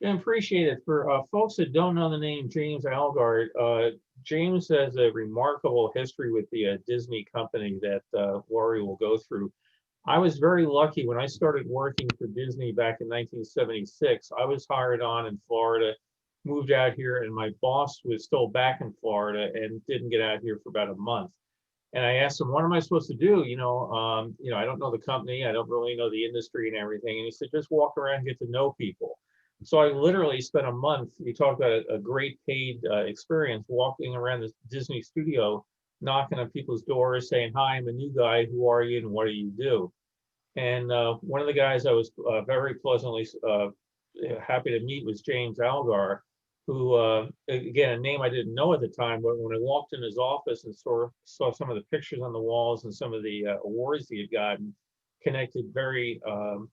I appreciate it. For folks that don't know the name James Algar, James has a remarkable history with the Disney company that Laurie will go through. I was very lucky when I started working for Disney back in 1976. I was hired on in Florida, moved out here, and my boss was still back in Florida and didn't get out here for about a month. And I asked him, "What am I supposed to do? I don't know the company, I don't really know the industry and everything." And he said, "Just walk around and get to know people." So I literally spent a month. You talk about a great paid experience walking around the Disney studio, knocking on people's doors, saying, "Hi, I'm a new guy. Who are you, and what do you do?" And one of the guys I was very pleasantly happy to meet was James Algar, who, again, a name I didn't know at the time, but when I walked in his office and saw some of the pictures on the walls and some of the awards he had gotten, connected very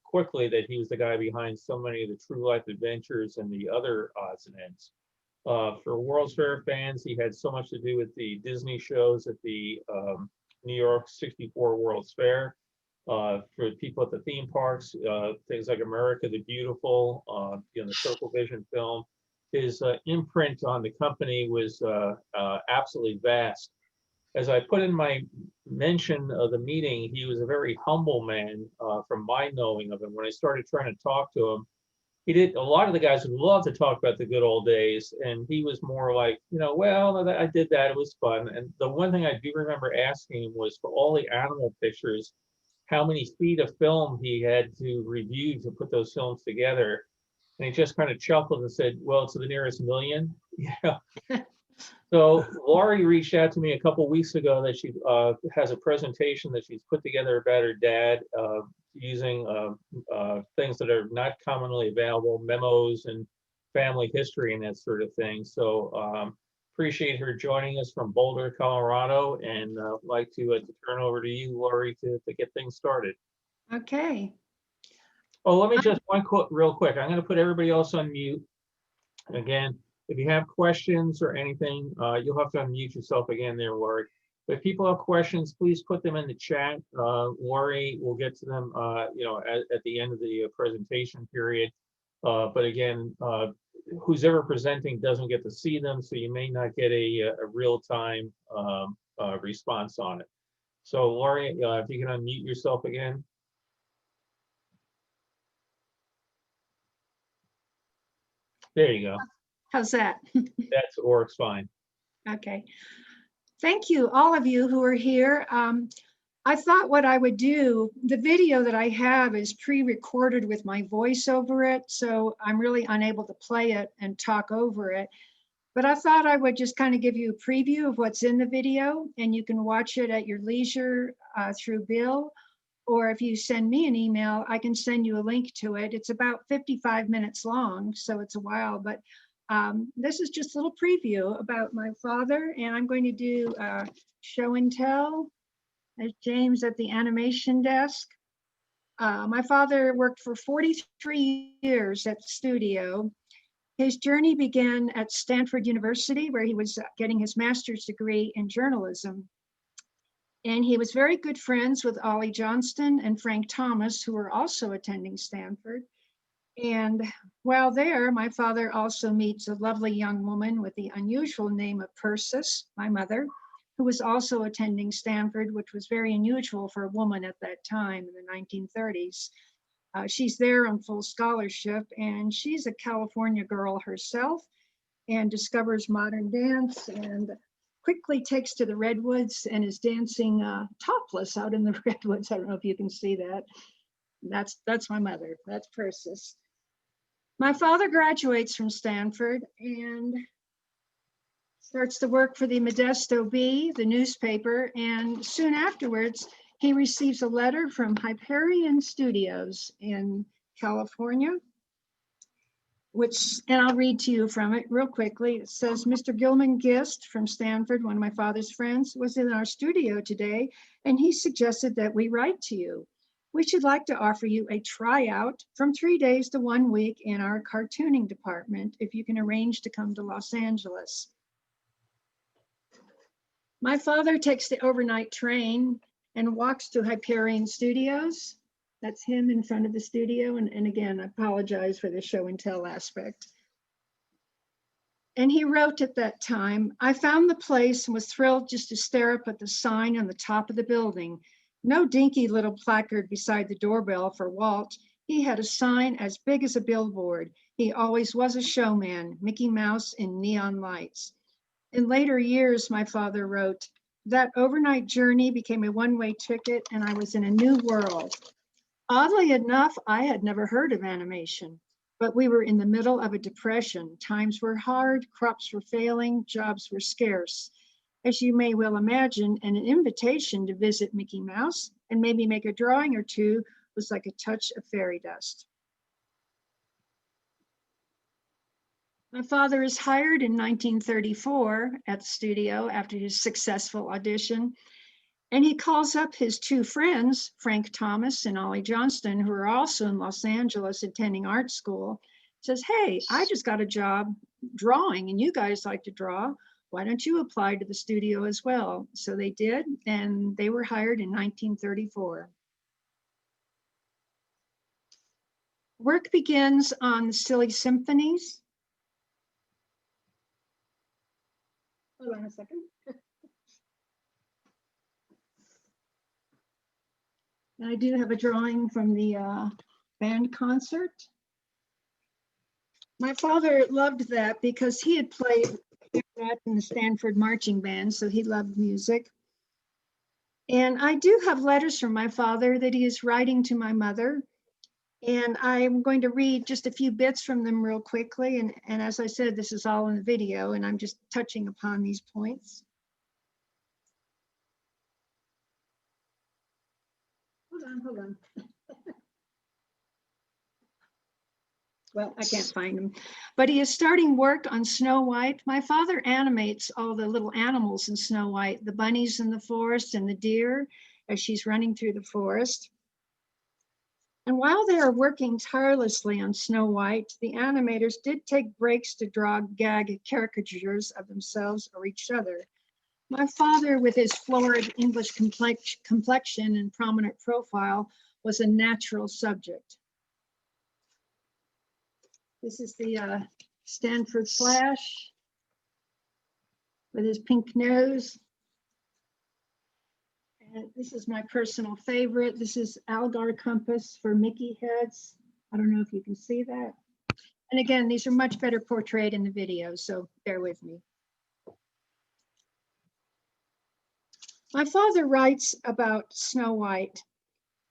quickly that he was the guy behind so many of the True Life Adventures and the other odds and ends. For World's Fair fans, he had so much to do with the Disney shows at the New York 64 World's Fair. For people at the theme parks, things like America the Beautiful, the Circle Vision film, his imprint on the company was absolutely vast. As I put in my mention of the meeting, he was a very humble man from my knowing of him. When I started trying to talk to him, he did. A lot of the guys would love to talk about the good old days, and he was more like, well, I did that. It was fun. And the one thing I do remember asking him was for all the animal pictures, how many feet of film he had to review to put those films together. And he just kind of chuckled and said, "Well, to the nearest million." Yeah. So Laurie reached out to me a couple weeks ago that she has a presentation that she's put together about her dad using things that are not commonly available, memos and family history and that sort of thing. So appreciate her joining us from Boulder, Colorado, and like to turn over to you, Laurie, to get things started. Okay. Oh, let me just one quote real quick. I'm going to put everybody else on mute. Again, if you have questions or anything, you'll have to unmute yourself again there, Laurie. But if people have questions, please put them in the chat. Laurie will get to them, at the end of the presentation period. But again, who's ever presenting doesn't get to see them, so you may not get a real-time response on it. So Laurie, if you can unmute yourself again. There you go. How's that? That works fine. Okay. Thank you, all of you who are here. I thought what I would do, the video that I have is pre-recorded with my voice over it, so I'm really unable to play it and talk over it. But I thought I would just kind of give you a preview of what's in the video, and you can watch it at your leisure through Bill, or if you send me an email, I can send you a link to it. It's about 55 minutes long, so it's a while, but this is just a little preview about my father, and I'm going to do show and tell. There's James at the animation desk. My father worked for 43 years at the studio. His journey began at Stanford University, where he was getting his master's degree in journalism. And he was very good friends with Ollie Johnston and Frank Thomas, who were also attending Stanford. And while there, my father also meets a lovely young woman with the unusual name of Persis, my mother, who was also attending Stanford, which was very unusual for a woman at that time in the 1930s. She's there on full scholarship, and she's a California girl herself and discovers modern dance and quickly takes to the redwoods and is dancing topless out in the redwoods. I don't know if you can see that. That's my mother. That's Persis. My father graduates from Stanford and starts to work for the Modesto Bee, the newspaper, and soon afterwards, he receives a letter from Hyperion Studios in California, and I'll read to you from it real quickly. It says, "Mr. Gilman Gist from Stanford, one of my father's friends, was in our studio today, and he suggested that we write to you. We should like to offer you a tryout from 3 days to 1 week in our cartooning department if you can arrange to come to Los Angeles." My father takes the overnight train and walks to Hyperion Studios. That's him in front of the studio. And again, I apologize for the show and tell aspect. And he wrote at that time, I found the place and was thrilled just to stare up at the sign on the top of the building. No dinky little placard beside the doorbell for Walt. He had a sign as big as a billboard. He always was a showman, Mickey Mouse in neon lights. In later years, my father wrote, that overnight journey became a one-way ticket and I was in a new world. Oddly enough, I had never heard of animation, but we were in the middle of a depression. Times were hard, crops were failing, jobs were scarce. As you may well imagine, an invitation to visit Mickey Mouse and maybe make a drawing or two was like a touch of fairy dust. My father is hired in 1934 at the studio after his successful audition. And he calls up his two friends, Frank Thomas and Ollie Johnston, who are also in Los Angeles attending art school, says, hey, I just got a job drawing and you guys like to draw. Why don't you apply to the studio as well? So they did, and they were hired in 1934. Work begins on the Silly Symphonies. Hold on a second. And I do have a drawing from the band concert. My father loved that because he had played that in the Stanford marching band, so he loved music. And I do have letters from my father that he is writing to my mother. And I'm going to read just a few bits from them real quickly. And as I said, this is all in the video, and I'm just touching upon these points. Hold on. Well, I can't find him, but he is starting work on Snow White. My father animates all the little animals in Snow White, the bunnies in the forest and the deer as she's running through the forest. And while they are working tirelessly on Snow White, the animators did take breaks to draw gag caricatures of themselves or each other. My father, with his florid English complexion and prominent profile, was a natural subject. This is the Stanford Flash with his pink nose. And this is my personal favorite. This is Algar compass for Mickey heads. I don't know if you can see that. And again, these are much better portrayed in the video, so bear with me. My father writes about Snow White.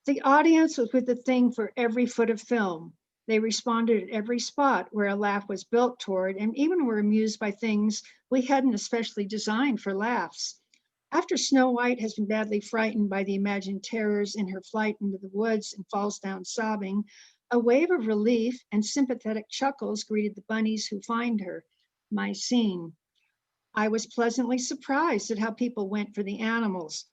The audience was with the thing for every foot of film. They responded at every spot where a laugh was built toward, and even were amused by things we hadn't especially designed for laughs. After Snow White has been badly frightened by the imagined terrors in her flight into the woods and falls down sobbing, a wave of relief and sympathetic chuckles greeted the bunnies who find her. My scene. I was pleasantly surprised at how people went for the animals.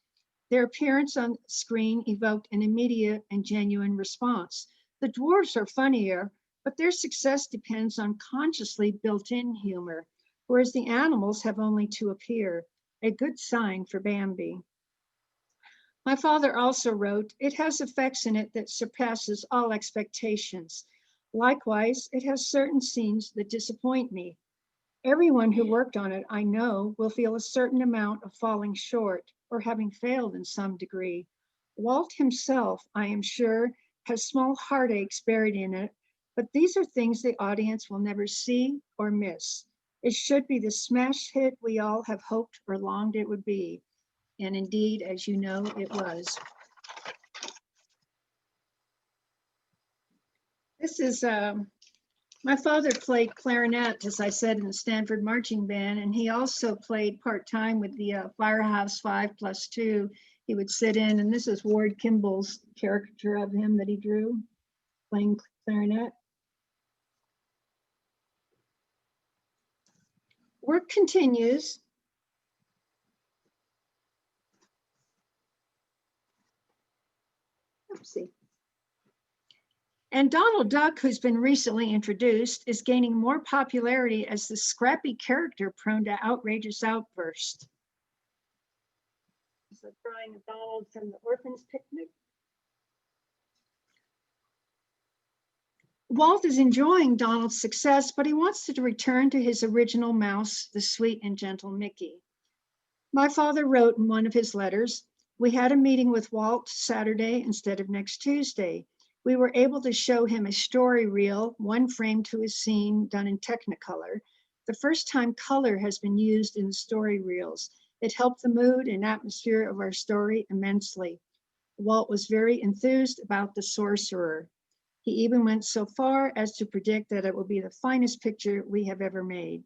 Their appearance on screen evoked an immediate and genuine response. The dwarves are funnier, but their success depends on consciously built-in humor, whereas the animals have only to appear, a good sign for Bambi. My father also wrote, it has effects in it that surpasses all expectations. Likewise, it has certain scenes that disappoint me. Everyone who worked on it, I know, will feel a certain amount of falling short or having failed in some degree. Walt himself, I am sure, has small heartaches buried in it, but these are things the audience will never see or miss. It should be the smash hit we all have hoped or longed it would be. And indeed, as you know, it was. This is my father played clarinet, as I said, in the Stanford Marching Band, and he also played part-time with the Firehouse 5+2. He would sit in, and this is Ward Kimball's caricature of him that he drew, playing clarinet. Work continues. Oopsie. And Donald Duck, who's been recently introduced, is gaining more popularity as the scrappy character prone to outrageous outbursts. This is a drawing of Donald from the Orphan's Picnic. Walt is enjoying Donald's success, but he wants to return to his original mouse, the sweet and gentle Mickey. My father wrote in one of his letters, "We had a meeting with Walt Saturday instead of next Tuesday. We were able to show him a story reel, one frame to a scene done in Technicolor. The first time color has been used in the story reels. It helped the mood and atmosphere of our story immensely. Walt was very enthused about The Sorcerer. He even went so far as to predict that it will be the finest picture we have ever made."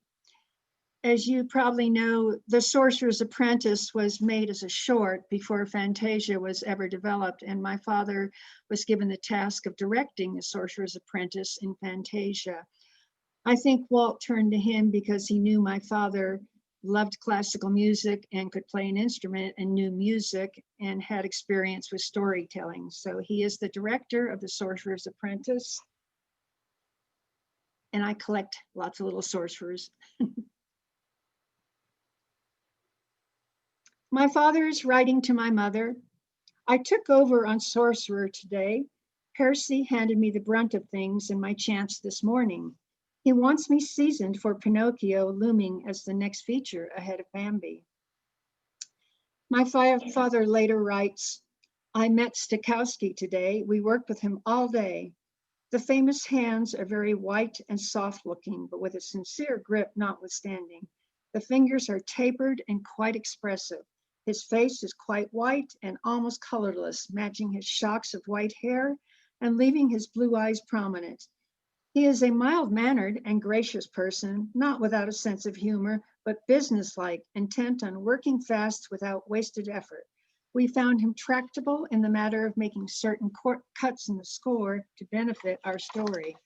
As you probably know, The Sorcerer's Apprentice was made as a short before Fantasia was ever developed, and my father was given the task of directing The Sorcerer's Apprentice in Fantasia. I think Walt turned to him because he knew my father loved classical music and could play an instrument and knew music and had experience with storytelling. So he is the director of The Sorcerer's Apprentice, and I collect lots of little sorcerers. My father is writing to my mother. "I took over on Sorcerer today. Percy handed me the brunt of things in my chance this morning. He wants me seasoned for Pinocchio, looming as the next feature ahead of Bambi." My father later writes, "I met Stokowski today. We worked with him all day. The famous hands are very white and soft looking, but with a sincere grip notwithstanding. The fingers are tapered and quite expressive. His face is quite white and almost colorless, matching his shocks of white hair and leaving his blue eyes prominent. He is a mild-mannered and gracious person, not without a sense of humor, but businesslike, intent on working fast without wasted effort. We found him tractable in the matter of making certain cuts in the score to benefit our story.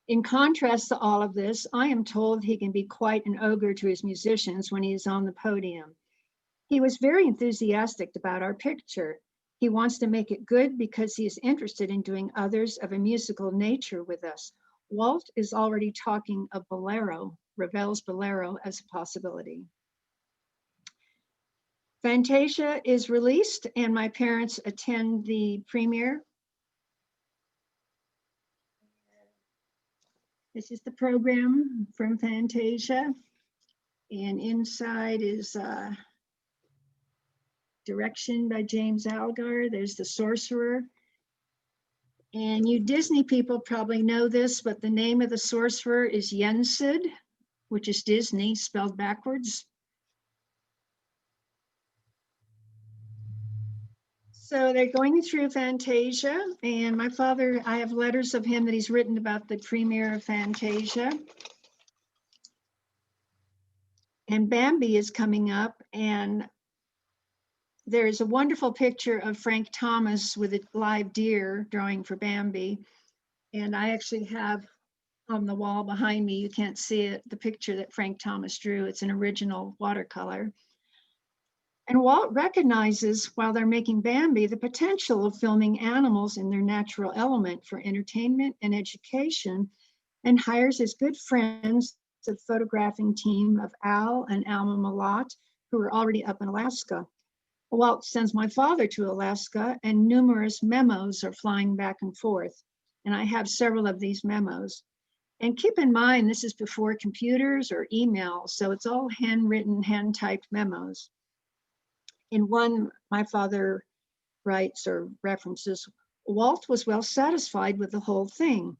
In contrast to all of this, I am told he can be quite an ogre to his musicians when he is on the podium. He was very enthusiastic about our picture. He wants to make it good because he is interested in doing others of a musical nature with us. Walt is already talking of Bolero, Ravel's Bolero, as a possibility. Fantasia is released and my parents attend the premiere. This is the program from Fantasia, and inside is direction by James Algar. There's the Sorcerer. And you Disney people probably know this, but the name of the sorcerer is Yensid, which is Disney spelled backwards. So they're going through Fantasia, and my father, I have letters of him that he's written about the premiere of Fantasia. And Bambi is coming up, and there's a wonderful picture of Frank Thomas with a live deer drawing for Bambi. And I actually have on the wall behind me, you can't see it, the picture that Frank Thomas drew. It's an original watercolor. And Walt recognizes while they're making Bambi the potential of filming animals in their natural element for entertainment and education, and hires his good friends, the photographing team of Al and Alma Malott, who are already up in Alaska. Walt sends my father to Alaska, and numerous memos are flying back and forth. And I have several of these memos. And keep in mind, this is before computers or email, so it's all handwritten, hand-typed memos. In one, my father writes or references, "Walt was well satisfied with the whole thing.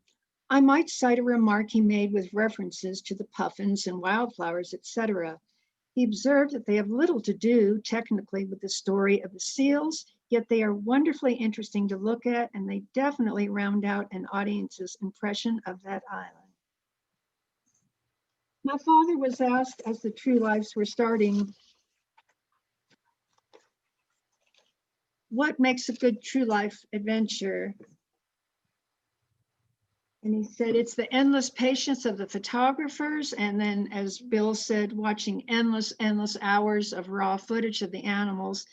I might cite a remark he made with references to the puffins and wildflowers, etc. He observed that they have little to do technically with the story of the seals, yet they are wonderfully interesting to look at, and they definitely round out an audience's impression of that island." My father was asked as the True Lives were starting, what makes a good true life adventure? And he said, it's the endless patience of the photographers. And then, as Bill said, watching endless hours of raw footage of the animals.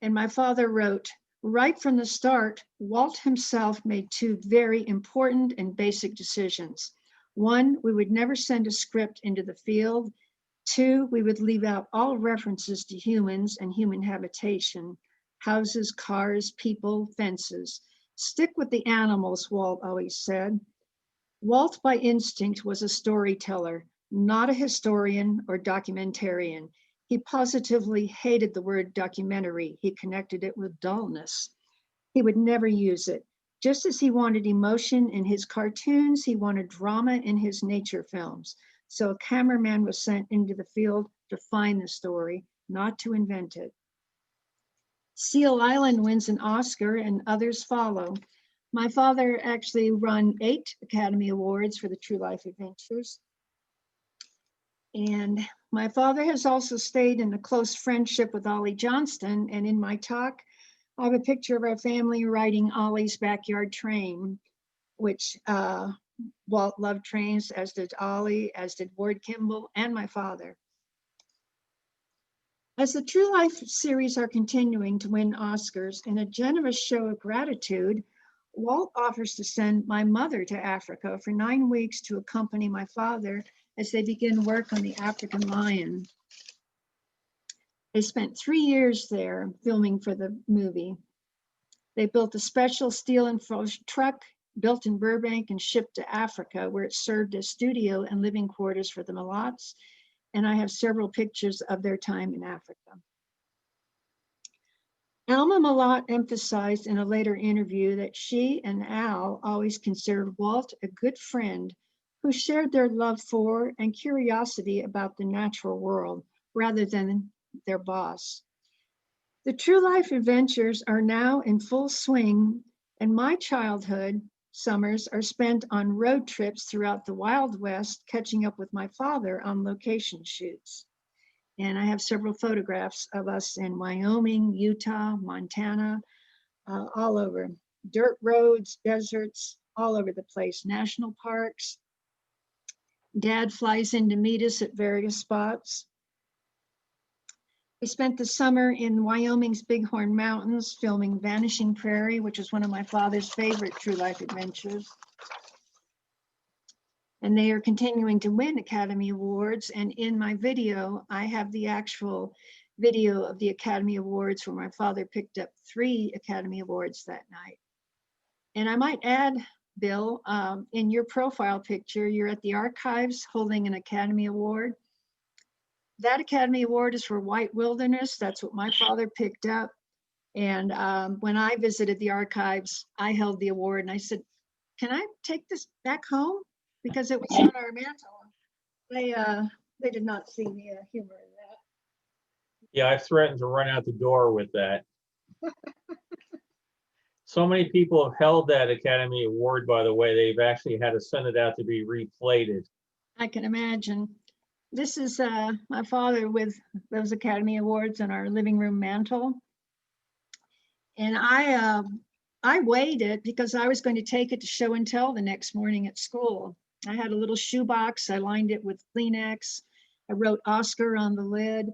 And my father wrote, right from the start, Walt himself made two very important and basic decisions. One, we would never send a script into the field. Two, we would leave out all references to humans and human habitation, houses, cars, people, fences. Stick with the animals, Walt always said. Walt, by instinct, was a storyteller, not a historian or documentarian. He positively hated the word documentary. He connected it with dullness. He would never use it. Just as he wanted emotion in his cartoons, he wanted drama in his nature films. So a cameraman was sent into the field to find the story, not to invent it. Seal Island wins an Oscar and others follow. My father actually won 8 Academy Awards for the True Life Adventures. And my father has also stayed in a close friendship with Ollie Johnston. And in my talk, I have a picture of our family riding Ollie's backyard train, which Walt loved trains, as did Ollie, as did Ward Kimball, and my father. As the True Life series are continuing to win Oscars, in a generous show of gratitude, Walt offers to send my mother to Africa for 9 weeks to accompany my father as they begin work on the African lion. They spent 3 years there filming for the movie. They built a special steel and truck built in Burbank and shipped to Africa, where it served as studio and living quarters for the Mulots. And I have several pictures of their time in Africa. Alma Malott emphasized in a later interview that she and Al always considered Walt a good friend who shared their love for and curiosity about the natural world rather than their boss. The True Life adventures are now in full swing, and my childhood summers are spent on road trips throughout the Wild West, catching up with my father on location shoots. And I have several photographs of us in Wyoming, Utah, Montana, all over. Dirt roads, deserts, all over the place, national parks. Dad flies in to meet us at various spots. We spent the summer in Wyoming's Bighorn Mountains filming Vanishing Prairie, which is one of my father's favorite True Life adventures. And they are continuing to win Academy Awards. And in my video, I have the actual video of the Academy Awards where my father picked up 3 Academy Awards that night. And I might add, Bill, in your profile picture, you're at the archives holding an Academy Award. That Academy Award is for White Wilderness. That's what my father picked up. And when I visited the archives, I held the award and I said, can I take this back home? Because it was on our mantle. They did not see the humor in that. Yeah, I've threatened to run out the door with that. So many people have held that Academy Award, by the way, they've actually had to send it out to be replated. I can imagine. This is my father with those Academy Awards on our living room mantle. And I weighed it because I was going to take it to show and tell the next morning at school. I had a little shoebox. I lined it with Kleenex. I wrote Oscar on the lid.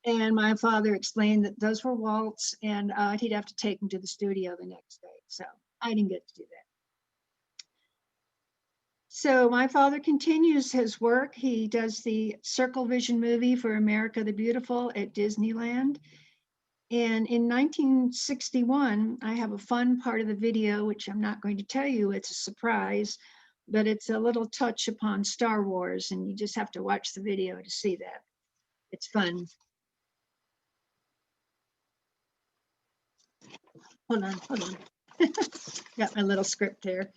And my father explained that those were Walt's and he'd have to take them to the studio the next day. So I didn't get to do that. So my father continues his work. He does the Circle Vision movie for America the Beautiful at Disneyland. And in 1961, I have a fun part of the video, which I'm not going to tell you, it's a surprise, but it's a little touch upon Star Wars, and you just have to watch the video to see that. It's fun. Hold on. Got my little script here.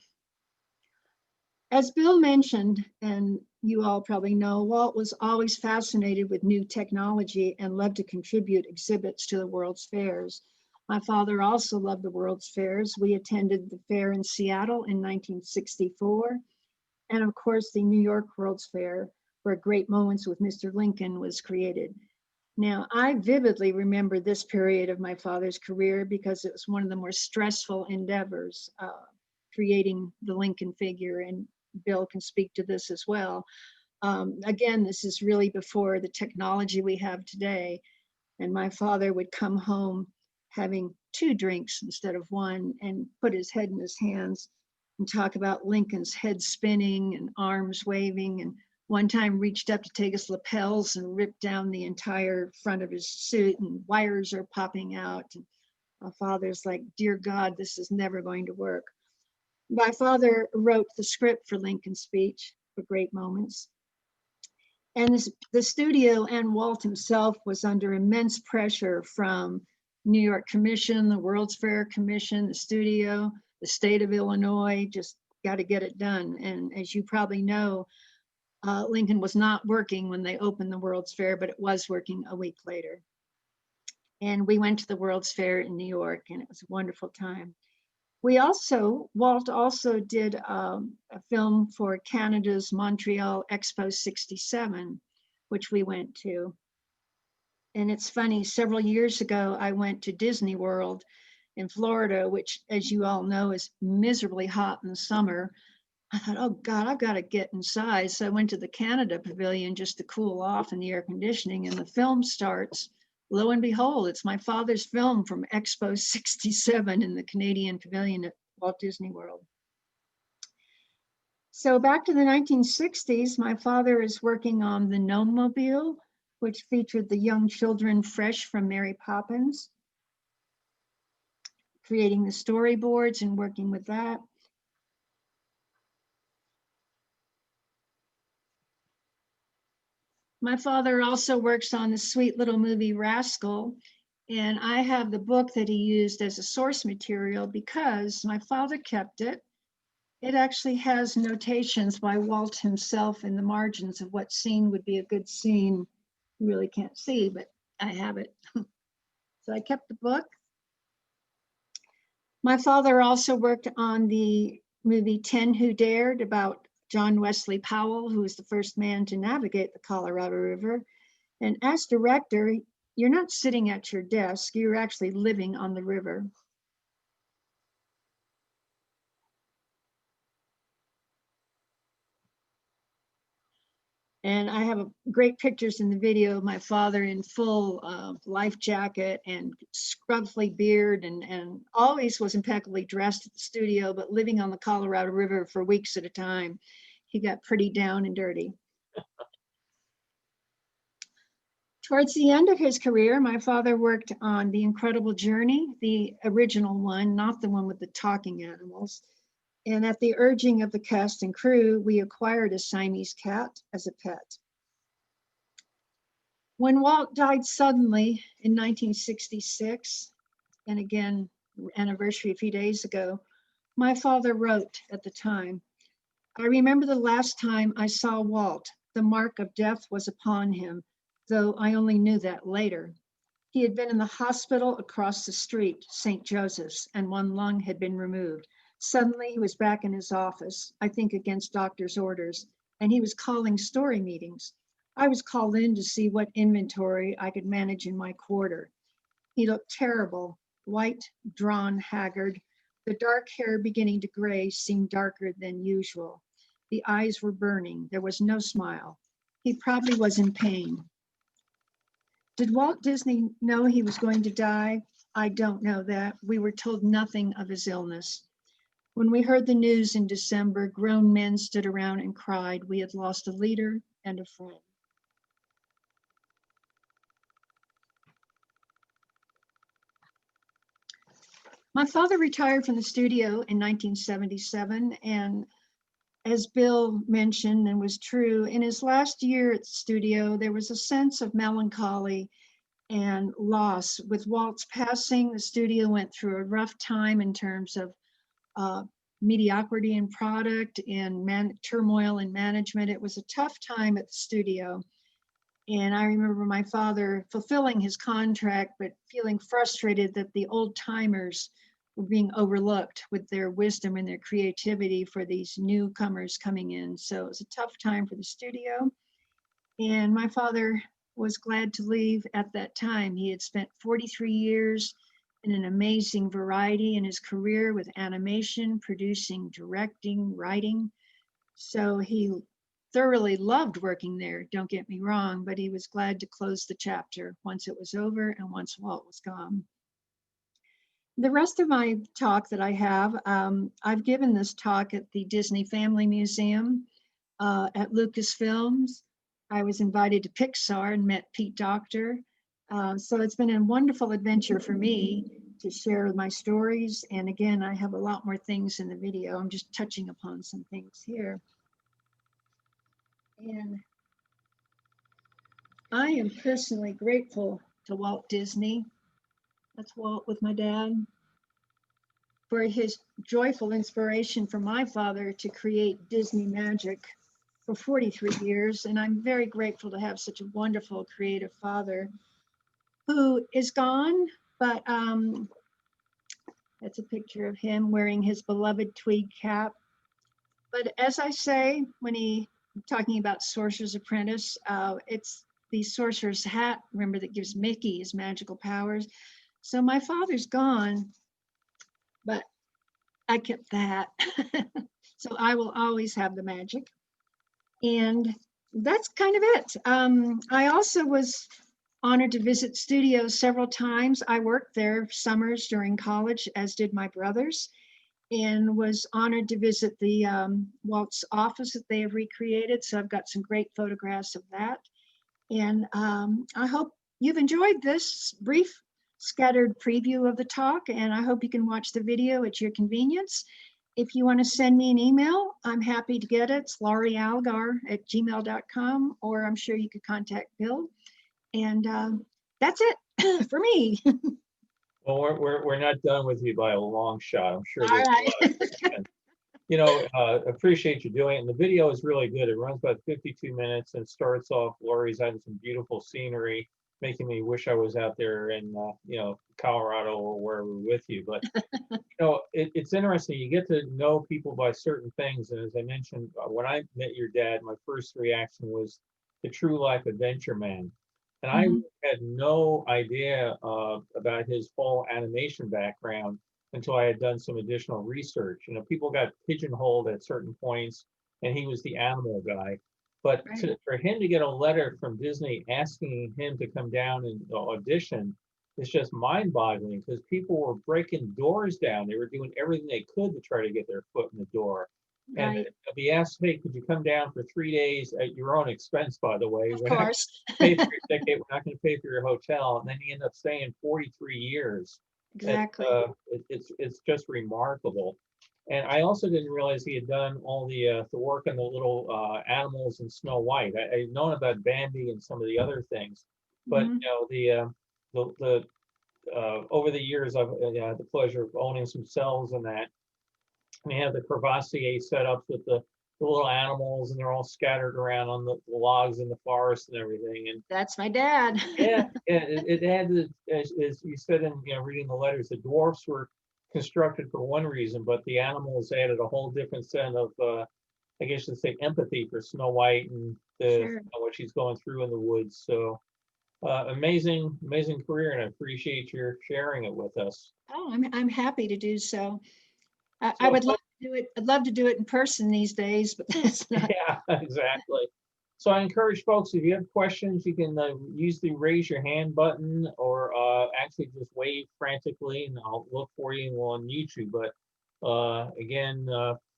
As Bill mentioned, and you all probably know, Walt was always fascinated with new technology and loved to contribute exhibits to the World's Fairs. My father also loved the World's Fairs. We attended the fair in Seattle in 1964. And of course, the New York World's Fair, where Great Moments with Mr. Lincoln was created. Now, I vividly remember this period of my father's career because it was one of the more stressful endeavors, creating the Lincoln figure, and Bill can speak to this as well. Again, this is really before the technology we have today. And my father would come home having 2 drinks instead of 1 and put his head in his hands and talk about Lincoln's head spinning and arms waving, and one time reached up to take his lapels and ripped down the entire front of his suit and wires are popping out. And My father's like, dear God, this is never going to work. My father wrote the script for Lincoln's speech, for Great Moments. And the studio and Walt himself was under immense pressure from New York Commission, the World's Fair Commission, the studio, the state of Illinois, just got to get it done. And as you probably know, Lincoln was not working when they opened the World's Fair, but it was working a week later. And we went to the World's Fair in New York, and it was a wonderful time. Walt also did a film for Canada's Montreal Expo 67, which we went to. And it's funny, several years ago, I went to Disney World in Florida, which, as you all know, is miserably hot in the summer. I thought, oh God, I've got to get inside. So I went to the Canada Pavilion just to cool off in the air conditioning, and the film starts. Lo and behold, it's my father's film from Expo 67 in the Canadian Pavilion at Walt Disney World. So back to the 1960s, my father is working on the Gnome Mobile, which featured the young children fresh from Mary Poppins, creating the storyboards and working with that. My father also works on the sweet little movie Rascal, and I have the book that he used as a source material because my father kept it. It actually has notations by Walt himself in the margins of what scene would be a good scene. You really can't see, but I have it. So I kept the book. My father also worked on the movie 10 Who Dared about John Wesley Powell, who was the first man to navigate the Colorado River. And as director, you're not sitting at your desk, you're actually living on the river. And I have great pictures in the video of my father in full life jacket and scruffy beard and always was impeccably dressed at the studio, but living on the Colorado River for weeks at a time. He got pretty down and dirty. Towards the end of his career, my father worked on The Incredible Journey, the original one, not the one with the talking animals. And at the urging of the cast and crew, we acquired a Siamese cat as a pet. When Walt died suddenly in 1966, and again, anniversary a few days ago, my father wrote at the time, I remember the last time I saw Walt, the mark of death was upon him, though I only knew that later. He had been in the hospital across the street, St. Joseph's, and one lung had been removed. Suddenly he was back in his office, I think against doctor's orders, and he was calling story meetings. I was called in to see what inventory I could manage in my quarter. He looked terrible, white, drawn, haggard. The dark hair beginning to gray seemed darker than usual. The eyes were burning. There was no smile. He probably was in pain. Did Walt Disney know he was going to die? I don't know that. We were told nothing of his illness. When we heard the news in December, grown men stood around and cried. We had lost a leader and a friend. My father retired from the studio in 1977, and as Bill mentioned and was true, in his last year at the studio, there was a sense of melancholy and loss. With Walt's passing, the studio went through a rough time in terms of mediocrity in product and turmoil in management. It was a tough time at the studio. And I remember my father fulfilling his contract, but feeling frustrated that the old timers were being overlooked with their wisdom and their creativity for these newcomers coming in. So it was a tough time for the studio. And my father was glad to leave at that time. He had spent 43 years in an amazing variety in his career with animation, producing, directing, writing. So he thoroughly loved working there, don't get me wrong, but he was glad to close the chapter once it was over and once Walt was gone. The rest of my talk that I have, I've given this talk at the Disney Family Museum, at Lucasfilms. I was invited to Pixar and met Pete Docter. So it's been a wonderful adventure for me. to share my stories. And again, I have a lot more things in the video. I'm just touching upon some things here. And I am personally grateful to Walt Disney. That's Walt with my dad, for his joyful inspiration from my father to create Disney magic for 43 years. And I'm very grateful to have such a wonderful creative father who is gone, but that's a picture of him wearing his beloved tweed cap. But as I say, when talking about Sorcerer's Apprentice, it's the sorcerer's hat, remember, that gives Mickey his magical powers. So my father's gone, but I kept that. So I will always have the magic. And that's kind of it. I also was honored to visit studios several times. I worked there summers during college, as did my brothers, and was honored to visit the Walt's office that they have recreated. So I've got some great photographs of that. And I hope you've enjoyed this brief scattered preview of the talk, and I hope you can watch the video at your convenience. If you want to send me an email, I'm happy to get it. It's lauriealgar@gmail.com, or I'm sure you could contact Bill. And that's it for me. Well, we're not done with you by a long shot. I'm sure All there's right. a lot of you know, appreciate you doing it. And the video is really good. It runs about 52 minutes and starts off. Laurie's having some beautiful scenery, making me wish I was out there in, you know, Colorado or wherever with you. But, you know, it's interesting. You get to know people by certain things. And as I mentioned, when I met your dad, my first reaction was the True Life Adventure Man. And I had no idea about his whole animation background until I had done some additional research. You know, people got pigeonholed at certain points, and he was the animal guy. But Right. for him to get a letter from Disney asking him to come down and audition is just mind-boggling, because people were breaking doors down. They were doing everything they could to try to get their foot in the door. And Right. he asked, "Hey, could you come down for 3 days at your own expense, by the way? Of We're not going course. to pay for your ticket. We're not going to pay for your hotel." And then he ended up staying 43 years. Exactly. It's just remarkable. And I also didn't realize he had done all the work on the little animals in Snow White. I'd known about Bambi and some of the other things, but Mhm. you know, the over the years I've had the pleasure of owning some cells in that. And they have the crevassier setups with the little animals, and they're all scattered around on the logs in the forest and everything. And That's my dad. yeah, it had, as you said in, you know, reading the letters, the dwarfs were constructed for one reason, but the animals added a whole different set of, I guess you'd say, empathy for Snow White and Sure. you know, what she's going through in the woods. So amazing career, and I appreciate your sharing it with us. Oh, I'm happy to do so. I So, would love to do it. I'd love to do it in person these days, but that's not. yeah, exactly. So I encourage folks, if you have questions, you can use the raise your hand button, or actually just wave frantically, and I'll look for you and we'll unmute you. But again,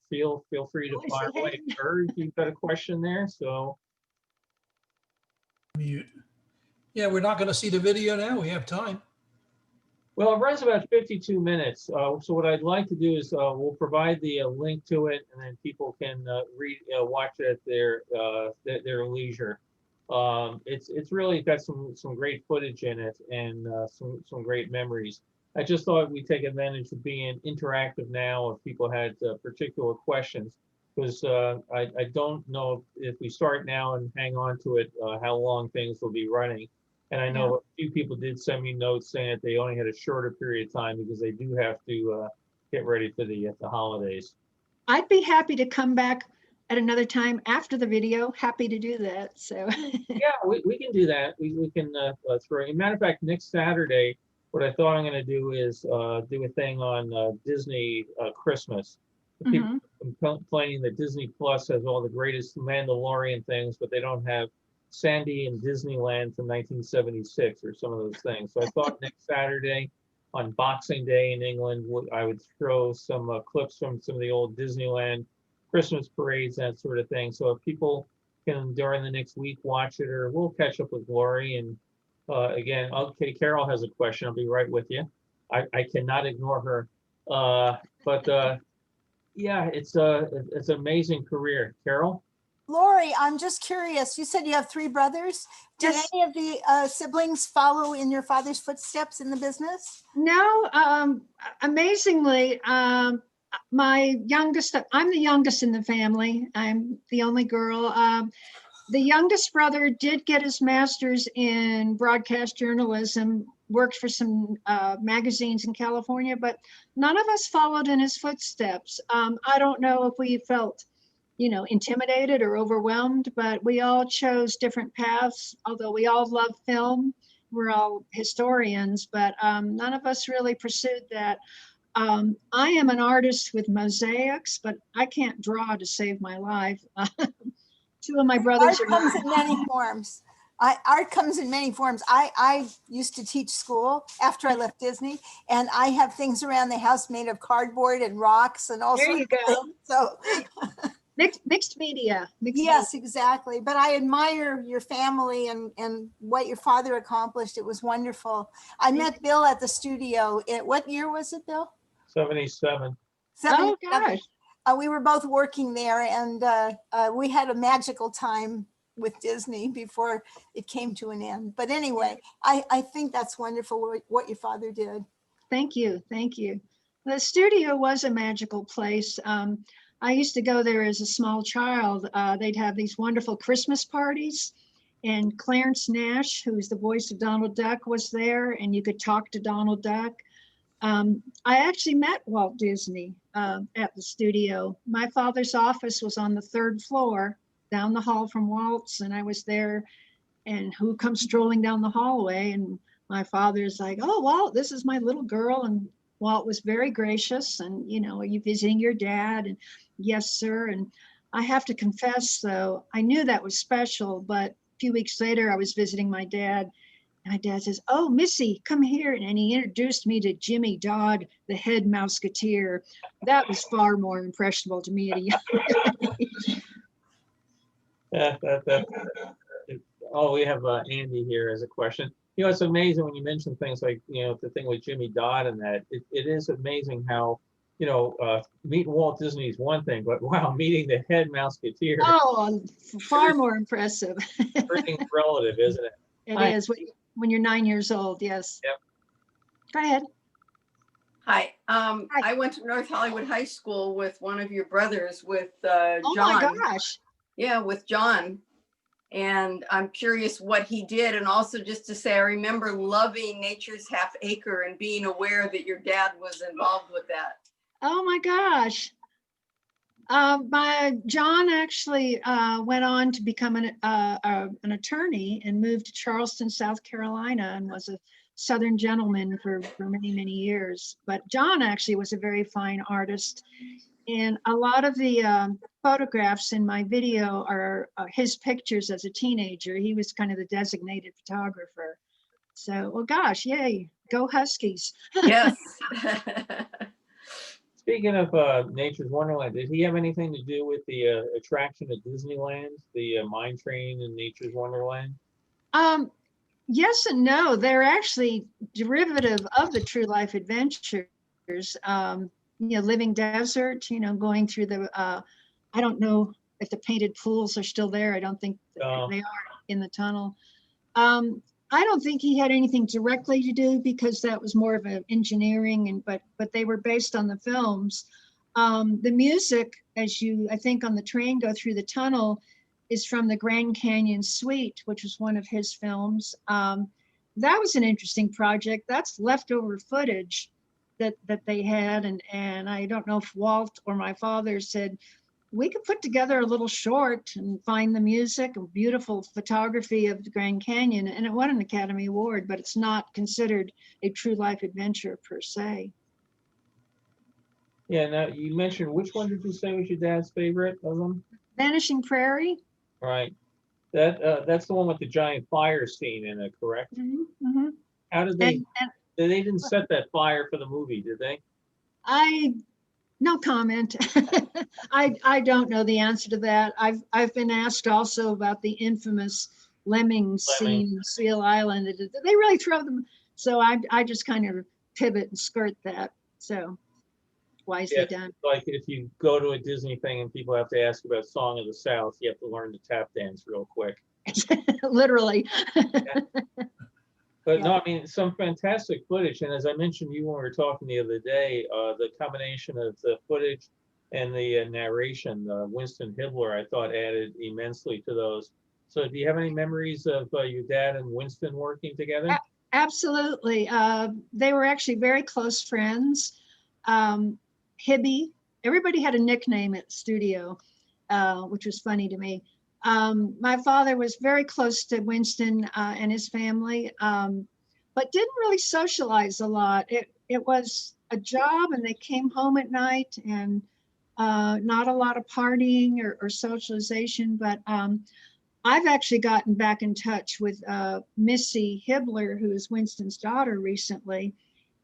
feel free to Oh, I fire see away. hand. Kurt, you've got a question there. So Mute. Yeah, we're not going to see the video now. We have time. well, it runs about 52 minutes. So what I'd like to do is we'll provide the link to it, and then people can watch it at their leisure. It's really got some great footage in it, and some great memories. I just thought we'd take advantage of being interactive now if people had particular questions, because I don't know if we start now and hang on to it, how long things will be running. And I Yeah. know a few people did send me notes saying that they only had a shorter period of time because they do have to get ready for the holidays. I'd be happy to come back at another time after the video. Happy to do that. So. Yeah, we can do that. We can throw. As a matter of fact, next Saturday, what I thought I'm going to do is do a thing on Disney Christmas. The people Mhm. complaining that Disney Plus has all the greatest Mandalorian things, but they don't have Sandy and Disneyland from 1976 or some of those things. So I thought next Saturday, on Boxing Day in England, I would throw some clips from some of the old Disneyland Christmas parades, that sort of thing. So if people can during the next week watch it, or we'll catch up with Laurie. And again, okay, Carol has a question. I'll be right with you. I cannot ignore her. But yeah, it's an amazing career. Carol? Laurie, I'm just curious. You said you have 3 brothers. Did Yes. any of the siblings follow in your father's footsteps in the business? No, amazingly, my youngest, I'm the youngest in the family. I'm the only girl. The youngest brother did get his master's in broadcast journalism, worked for some magazines in California, but none of us followed in his footsteps. I don't know if we felt, intimidated or overwhelmed, but we all chose different paths, although we all love film. We're all historians, but none of us really pursued that. I am an artist with mosaics, but I can't draw to save my life. 2 of my brothers Art are comes in many forms. Art comes in many forms. I used to teach school after I left Disney, and I have things around the house made of cardboard and rocks and all There sorts you of go. things. So Mixed media. yes, exactly. But I admire your family and what your father accomplished. It was wonderful. I met Bill at the studio. What year was it, Bill? 77. Oh 77. gosh. We were both working there, and we had a magical time with Disney before it came to an end. But anyway, I think that's wonderful what your father did. Thank you. Thank you. The studio was a magical place. I used to go there as a small child. They'd have these wonderful Christmas parties, and Clarence Nash, who's the voice of Donald Duck, was there, and you could talk to Donald Duck. I actually met Walt Disney at the studio. My father's office was on the 3rd floor down the hall from Walt's, and I was there, and who comes strolling down the hallway? And my father's like, "Oh, Walt, this is my little girl." And Walt was very gracious, and, "Are you visiting your dad?" And, "Yes, sir." And I have to confess, though, I knew that was special, but a few weeks later, I was visiting my dad. And my dad says, "Oh, Missy, come here." And he introduced me to Jimmy Dodd, the head Mouseketeer. That was far more impressionable to me at a young age. Oh, we have Andy here as a question. It's amazing when you mention things like, the thing with Jimmy Dodd and that. It is amazing how, meeting Walt Disney is one thing, but wow, meeting the head Mouseketeer, Oh, far more impressive. everything's relative, isn't it? It Hi. is when you're 9 years old. Yes. Yep. Go ahead. Hi. Hi. I went to North Hollywood High School with one of your brothers, with Oh John. my gosh. Yeah, with John. And I'm curious what he did. And also just to say, I remember loving Nature's Half Acre and being aware that your dad was involved with that. Oh my gosh. My John actually went on to become an attorney and moved to Charleston, South Carolina, and was a Southern gentleman for many, many years. But John actually was a very fine artist. And a lot of the photographs in my video are his pictures as a teenager. He was kind of the designated photographer. So, well, gosh, yay, go Huskies. Yes. Speaking of Nature's Wonderland, did he have anything to do with the attraction at Disneyland, the mine train in Nature's Wonderland? Yes and no. They're actually derivative of the True Life Adventures. Living Desert, going through the, I don't know if the painted pools are still there. I don't think they are in the tunnel. I don't think he had anything directly to do, because that was more of an engineering, but they were based on the films. The music, as you, I think, on the train go through the tunnel, is from the Grand Canyon Suite, which was one of his films. That was an interesting project. That's leftover footage that they had, and I don't know if Walt or my father said, we could put together a little short and find the music and beautiful photography of the Grand Canyon, and it won an Academy Award, but it's not considered a true life adventure per se. Yeah, now you mentioned, which one did you say was your dad's favorite of them? Vanishing Prairie. Right. That's the one with the giant fire scene in it, correct? Mm-hmm. How did they, they didn't set that fire for the movie, did they? No comment. I don't know the answer to that. I've been asked also about the infamous lemmings scene in Seal Island. Did they really throw them? So I just kind of pivot and skirt that. So wisely Yeah, done. like if you go to a Disney thing and people have to ask about Song of the South, you have to learn to tap dance real quick. Literally. But Yeah. no, I mean, some fantastic footage. And as I mentioned to you when we were talking the other day, the combination of the footage and the narration, Winston Hibbler, I thought added immensely to those. So do you have any memories of your dad and Winston working together? Absolutely. They were actually very close friends. Hibby, everybody had a nickname at the studio, which was funny to me. My father was very close to Winston and his family, but didn't really socialize a lot. It was a job, and they came home at night, and not a lot of partying or socialization. But I've actually gotten back in touch with Missy Hibbler, who is Winston's daughter, recently.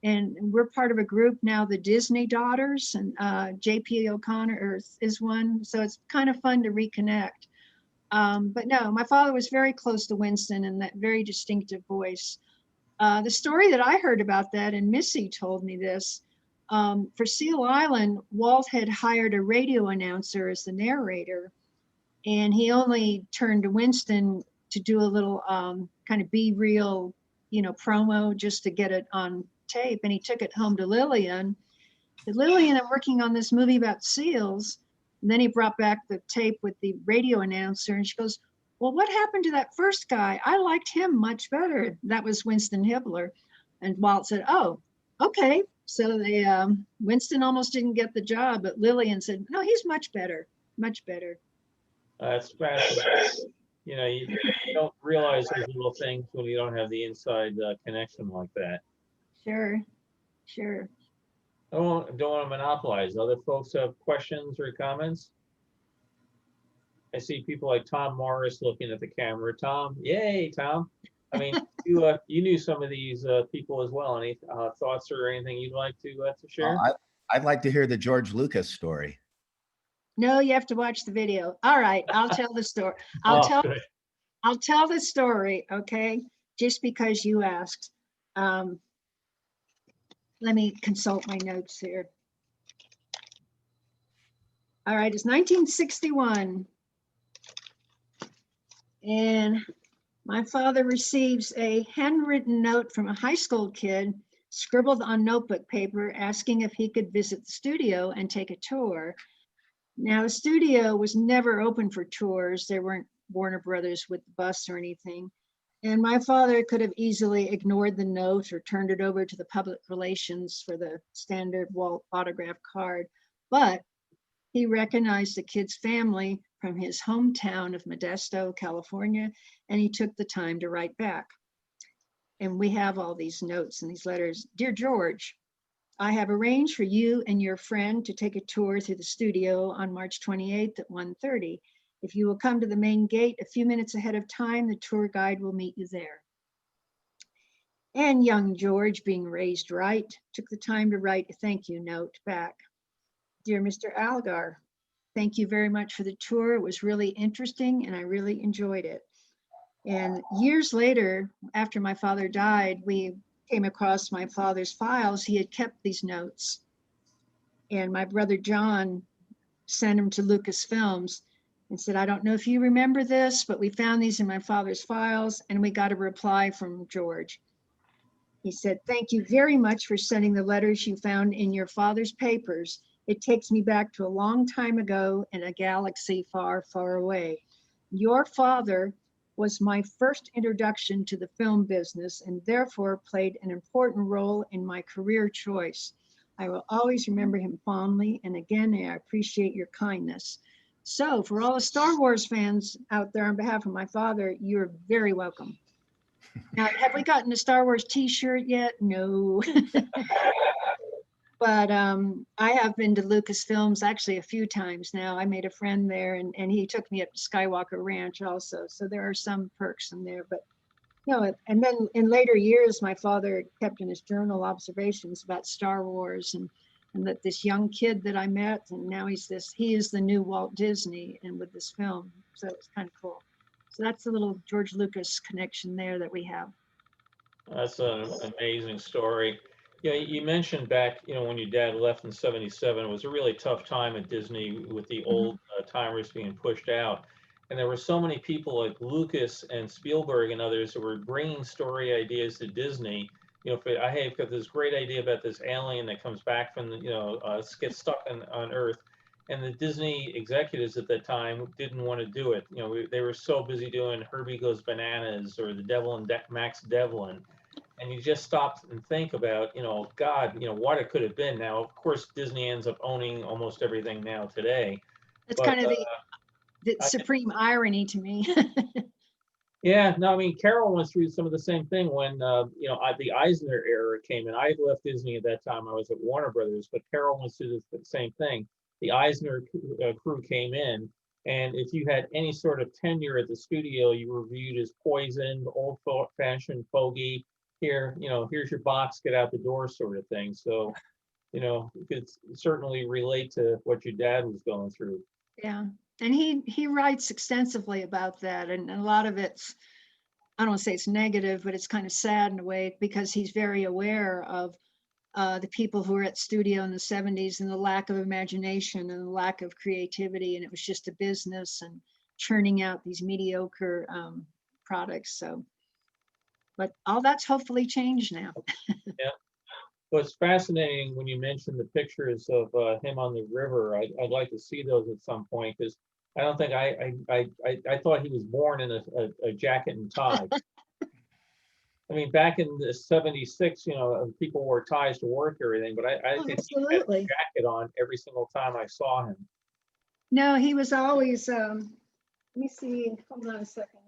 And we're part of a group now, the Disney Daughters, and JP O'Connor is one. So it's kind of fun to reconnect. But no, my father was very close to Winston and that very distinctive voice. The story that I heard about that, and Missy told me this, for Seal Island, Walt had hired a radio announcer as the narrator, and he only turned to Winston to do a little kind of be real, promo just to get it on tape. And he took it home to Lillian. Lillian, I'm working on this movie about seals. And then he brought back the tape with the radio announcer, and she goes, well, what happened to that first guy? I liked him much better. That was Winston Hibbler. And Walt said, oh, okay. So they, Winston almost didn't get the job, but Lillian said, no, he's much better, much better. That's fascinating. You don't realize those little things when you don't have the inside connection like that. Sure, sure. I don't want to monopolize. Other folks have questions or comments? I see people like Tom Morris looking at the camera. Tom, yay, Tom. I mean, you knew some of these people as well. Any thoughts or anything you'd like to share? I'd like to hear the George Lucas story. No, you have to watch the video. All right, I'll tell the story. I'll tell the story, okay? Just because you asked. Let me consult my notes here. All right, it's 1961. And my father receives a handwritten note from a high school kid scribbled on notebook paper asking if he could visit the studio and take a tour. Now, the studio was never open for tours. There weren't Warner Brothers with the bus or anything. And my father could have easily ignored the note or turned it over to the public relations for the standard Walt autograph card. But he recognized the kid's family from his hometown of Modesto, California, and he took the time to write back. And we have all these notes and these letters. Dear George, I have arranged for you and your friend to take a tour through the studio on March 28th at 1:30. If you will come to the main gate a few minutes ahead of time, the tour guide will meet you there. And young George, being raised right, took the time to write a thank you note back. Dear Mr. Algar, thank you very much for the tour. It was really interesting and I really enjoyed it. And years later, after my father died, we came across my father's files. He had kept these notes. And my brother John sent them to Lucasfilms and said, I don't know if you remember this, but we found these in my father's files, and we got a reply from George. He said, thank you very much for sending the letters you found in your father's papers. It takes me back to a long time ago in a galaxy far, far away. Your father was my first introduction to the film business and therefore played an important role in my career choice. I will always remember him fondly, and again, I appreciate your kindness. So for all the Star Wars fans out there, on behalf of my father, you're very welcome. Now, have we gotten a Star Wars t-shirt yet? No. But I have been to Lucasfilms actually a few times now. I made a friend there, and he took me up to Skywalker Ranch also. So there are some perks in there, but no. And then in later years, my father kept in his journal observations about Star Wars and that this young kid that I met, and now he is the new Walt Disney and with this film. So it's kind of cool. So that's a little George Lucas connection there that we have. That's an amazing story. Yeah, you mentioned back, when your dad left in '77, it was a really tough time at Disney with the old timers being pushed out. And there were so many people like Lucas and Spielberg and others who were bringing story ideas to Disney. I've got this great idea about this alien that comes back from gets stuck on Earth. And the Disney executives at that time didn't want to do it. They were so busy doing Herbie Goes Bananas or The Devil and Max Devlin, and you just stop and think about, God, what it could have been. Now, of course, Disney ends up owning almost everything now today. It's But kind of the I, supreme irony to me. yeah, no, I mean, Carol went through some of the same thing when, the Eisner era came in. I had left Disney at that time. I was at Warner Brothers, but Carol went through the same thing. The Eisner crew came in, and if you had any sort of tenure at the studio, you were viewed as poisoned, old-fashioned fogey. Here's your box, get out the door, sort of thing. So, you could certainly relate to what your dad was going through. Yeah. And he writes extensively about that. And a lot of it's, I don't want to say it's negative, but it's kind of sad in a way because he's very aware of the people who were at studio in the 70s and the lack of imagination and the lack of creativity. And it was just a business and churning out these mediocre products. So, but all that's hopefully changed now. Yeah. Well, it's fascinating when you mentioned the pictures of him on the river. I'd like to see those at some point because I don't think I thought he was born in a jacket and tie. I mean, back in the '76, people wore ties to work, everything, but I Oh, think he had a absolutely. jacket on every single time I saw him. No, he was always, let me see, hold on a second.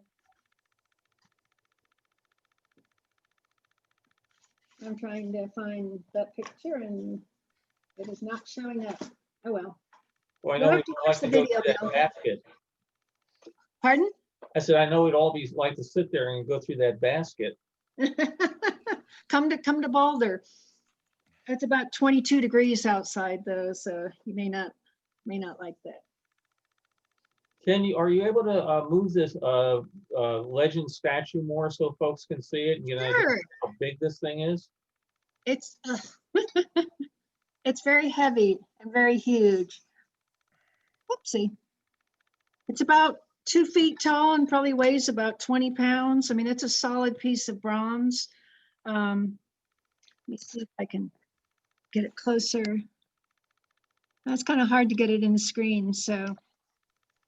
I'm trying to find that picture and it is not showing up. Oh, well. Well, I You'll know have we'd to like watch to the go video, through that Bill. basket. Pardon? I said, I know we'd all be like to sit there and go through that basket. Come to Boulder. It's about 22 degrees outside though, so you may not like that. Are you able to move this legend statue more so folks can see it and get an idea Sure. of how big this thing is? It's it's very heavy and very huge. Whoopsie. It's about 2 feet tall and probably weighs about 20 pounds. I mean, it's a solid piece of bronze. Let me see if I can get it closer. That's kind of hard to get it in the screen, so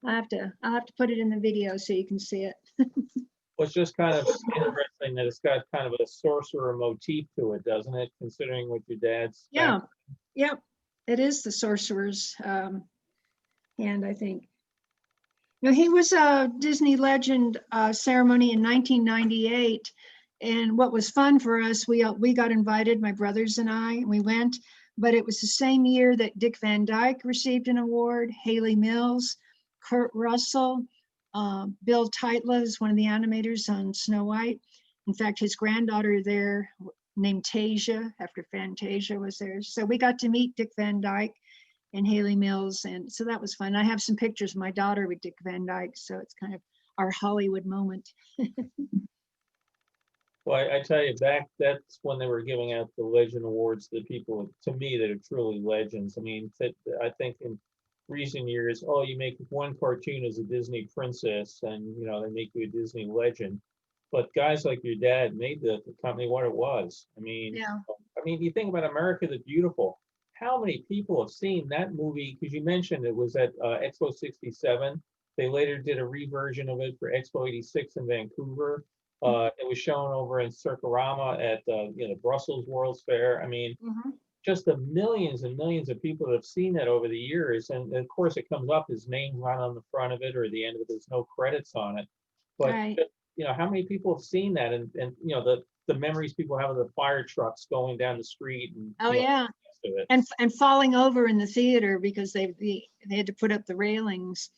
I'll have to put it in the video so you can see it. Well, it's just kind of interesting that it's got kind of a sorcerer motif to it, doesn't it? Considering what your dad's Yeah, yep. It is the sorcerer's hand, I think. No, he was a Disney Legend ceremony in 1998. And what was fun for us, we got invited, my brothers and I, and we went, but it was the same year that Dick Van Dyke received an award, Haley Mills, Kurt Russell, Bill Titla is one of the animators on Snow White. In fact, his granddaughter there named Tasia, after Fantasia was there. So we got to meet Dick Van Dyke and Haley Mills. And so that was fun. I have some pictures of my daughter with Dick Van Dyke. So it's kind of our Hollywood moment. Well, I tell you, that's when they were giving out the Legend Awards to people, to me, that are truly legends. I mean, I think in recent years, oh, you make one cartoon as a Disney princess and, they make you a Disney legend. But guys like your dad made the company what it was. Yeah. You think about America the Beautiful. How many people have seen that movie? Because you mentioned it was at Expo 67. They later did a reversion of it for Expo 86 in Vancouver. It was shown over in Circarama at the Brussels World's Fair. Just the millions and millions of people that have seen that over the years. And of course, it comes up, his name's not on the front of it or the end of it. There's no credits on it. But Right. how many people have seen that? And the memories people have of the fire trucks going down the street and Oh yeah. And falling over in the theater because they had to put up the railings.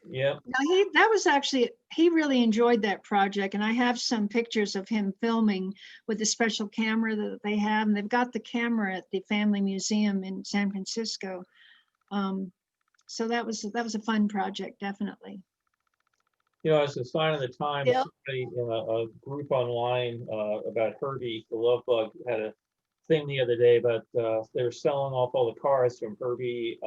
Yeah. No, he really enjoyed that project. And I have some pictures of him filming with the special camera that they have. And they've got the camera at the Family Museum in San Francisco. So that was a fun project, definitely. As a sign of the times, Bill? somebody in a group online about Herbie the Love Bug had a thing the other day, but they're selling off all the cars from Herbie.